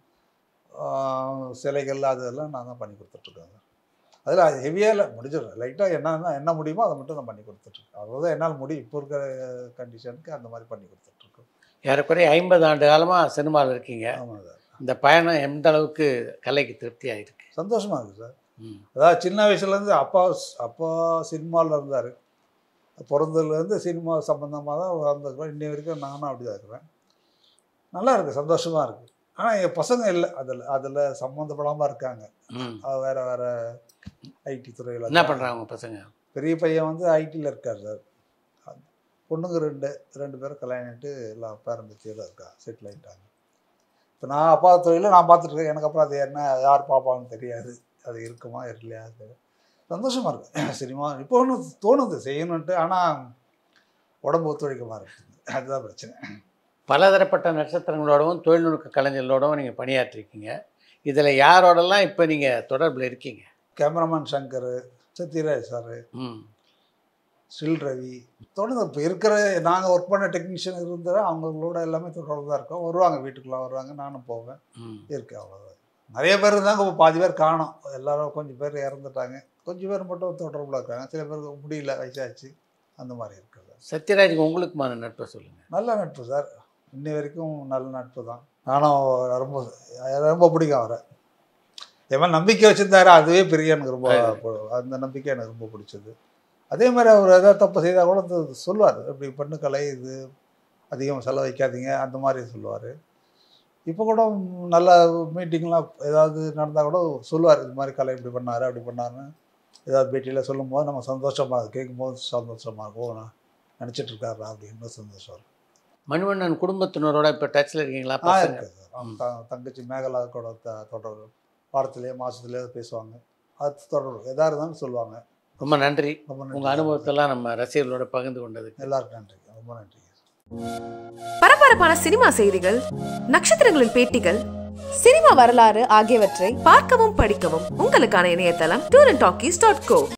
சிலைகள் அதெல்லாம் நான் தான் பண்ணி கொடுத்துட்ருக்கேன். அதில் ஹெவியாக இல்லை, முடிஞ்சிடும். லைட்டாக என்ன முடியுமோ அதை மட்டும் நான் பண்ணி கொடுத்துட்ருக்கேன். அதுதான் என்னால் முடியும். இப்போ இருக்கிற கண்டிஷனுக்கு அந்த மாதிரி பண்ணி கொடுத்துட்ருக்கேன். ஏறக்குறைய 50 ஆண்டு காலமாக சினிமாவில் இருக்கீங்க. ஆமாம் சார். இந்த பயணம் எந்த அளவுக்கு கலைக்கு திருப்தியாக இருக்குது? சந்தோஷமாக இருக்குது சார். அதாவது சின்ன வயசுலேருந்து அப்பா சினிமாவில் இருந்தார். பிறந்ததுலேருந்து சினிமா சம்மந்தமாக தான் வந்திருக்கிறோம். இன்னி வரைக்கும் நானும் அப்படி தான் இருக்கிறேன். நல்லா இருக்குது, சந்தோஷமாக இருக்குது. ஆனால் என் பசங்க இல்லை, அதில் சம்மந்தப்படாமல் இருக்காங்க. வேறு ஐடி துறையில் என்ன பண்ணுறாங்க பசங்க? பெரிய பையன் வந்து ஐடியில் இருக்கார் சார். பொண்ணுங்க ரெண்டு பேரும் கல்யாணம் ஆகிட்டு எல்லாம் பேரம்பத்தியாக தான் இருக்கா, செட்டில் ஆகிட்டாங்க. இப்போ நான் அப்பா தொழிலில் நான் பார்த்துட்ருக்கேன். எனக்கு அப்புறம் அது என்ன யார் பார்ப்பான்னு தெரியாது. அது இருக்குமா இல்லையா தெரியாது. சந்தோஷமாக இருக்குது. சினிமா இப்போ ஒன்று தோணுது செய்யணுன்ட்டு, ஆனால் உடம்பு ஒத்துழைக்கமாக இருக்குது. அதுதான் பிரச்சனை. பலதரப்பட்ட நட்சத்திரங்களோடவும் தொழில்நுட்ப கலைஞர்களோடவும் நீங்கள் பணியாற்றிருக்கீங்க. இதில் யாரோடலாம் இப்போ நீங்கள் தொடர்பில் இருக்கீங்க? Cameraman Shankar, Sathyaraj sir, still Ravi, தொடர்ந்து இப்போ இருக்கிற நாங்கள் ஒர்க் பண்ண டெக்னீஷியன் இருந்தால் அவங்களோட எல்லாமே தொடர்பு தான் இருக்கோம். வருவாங்க, வீட்டுக்குலாம் வருவாங்க, நானும் போவேன், இருக்கேன். அவ்வளோதான். நிறைய பேர் இருந்தாங்க, இப்போ பாதி பேர் காணோம். எல்லோரும் கொஞ்சம் பேர் இறந்துட்டாங்க, கொஞ்சம் பேர் மட்டும் தொடர்பில் இருக்காங்க. சில பேருக்கு முடியல, வயசாச்சு, அந்த மாதிரி இருக்குது. சத்யராஜுக்கு உங்களுக்குமான நட்பை சொல்லுங்கள். நல்ல நட்பு சார், இன்னி வரைக்கும் நல்ல நட்பு தான். நானும் ரொம்ப பிடிக்கும் அவரை. எவன் நம்பிக்கை வச்சுருந்தாரு, அதுவே பெரிய எனக்கு ரொம்ப, அந்த நம்பிக்கை எனக்கு ரொம்ப பிடிச்சது. அதே மாதிரி அவர் ஏதாவது தப்பு செய்தால் கூட சொல்லுவார், இப்படி பண்ணு கலை, இது அதிகம் செலவழிக்காதீங்க, அந்த மாதிரி சொல்லுவார். இப்போ கூட நல்ல மீட்டிங்லாம் ஏதாவது நடந்தால் கூட சொல்லுவார், இது மாதிரி கலை இப்படி பண்ணார் அப்படி பண்ணாருன்னு ஏதாவது பேட்டியில் சொல்லும்போது நம்ம சந்தோஷமாக இருக்குது, கேட்கும்போது சந்தோஷமாக இருக்கும். நான் நினச்சிட்ருக்காரா அப்படின்னு சந்தோஷம் இருக்கும். மணிவண்ணன் குடும்பத்தினரோட இப்போ டச்சில் இருக்கீங்களா? இருக்கு சார். தங்கச்சி மேகலா கூட தொடர்பு, வாரத்துலேயே மாதத்துலேயே பேசுவாங்க. அது தொடர்பு எதாக இருந்தாலும் சொல்லுவாங்க. ரொம்ப நன்றி. உங்கள் அனுபவத்தெல்லாம் நம்ம ரசிகர்களோட பகிர்ந்து கொண்டது எல்லாருக்கும் நன்றி. ரொம்ப நன்றி. பரபரப்பான சினிமா செய்திகள், நட்சத்திரங்களின் பேட்டிகள், சினிமா வரலாறு ஆகியவற்றை பார்க்கவும் படிக்கவும் உங்களுக்கான இணையதளம் tourantalkies.co.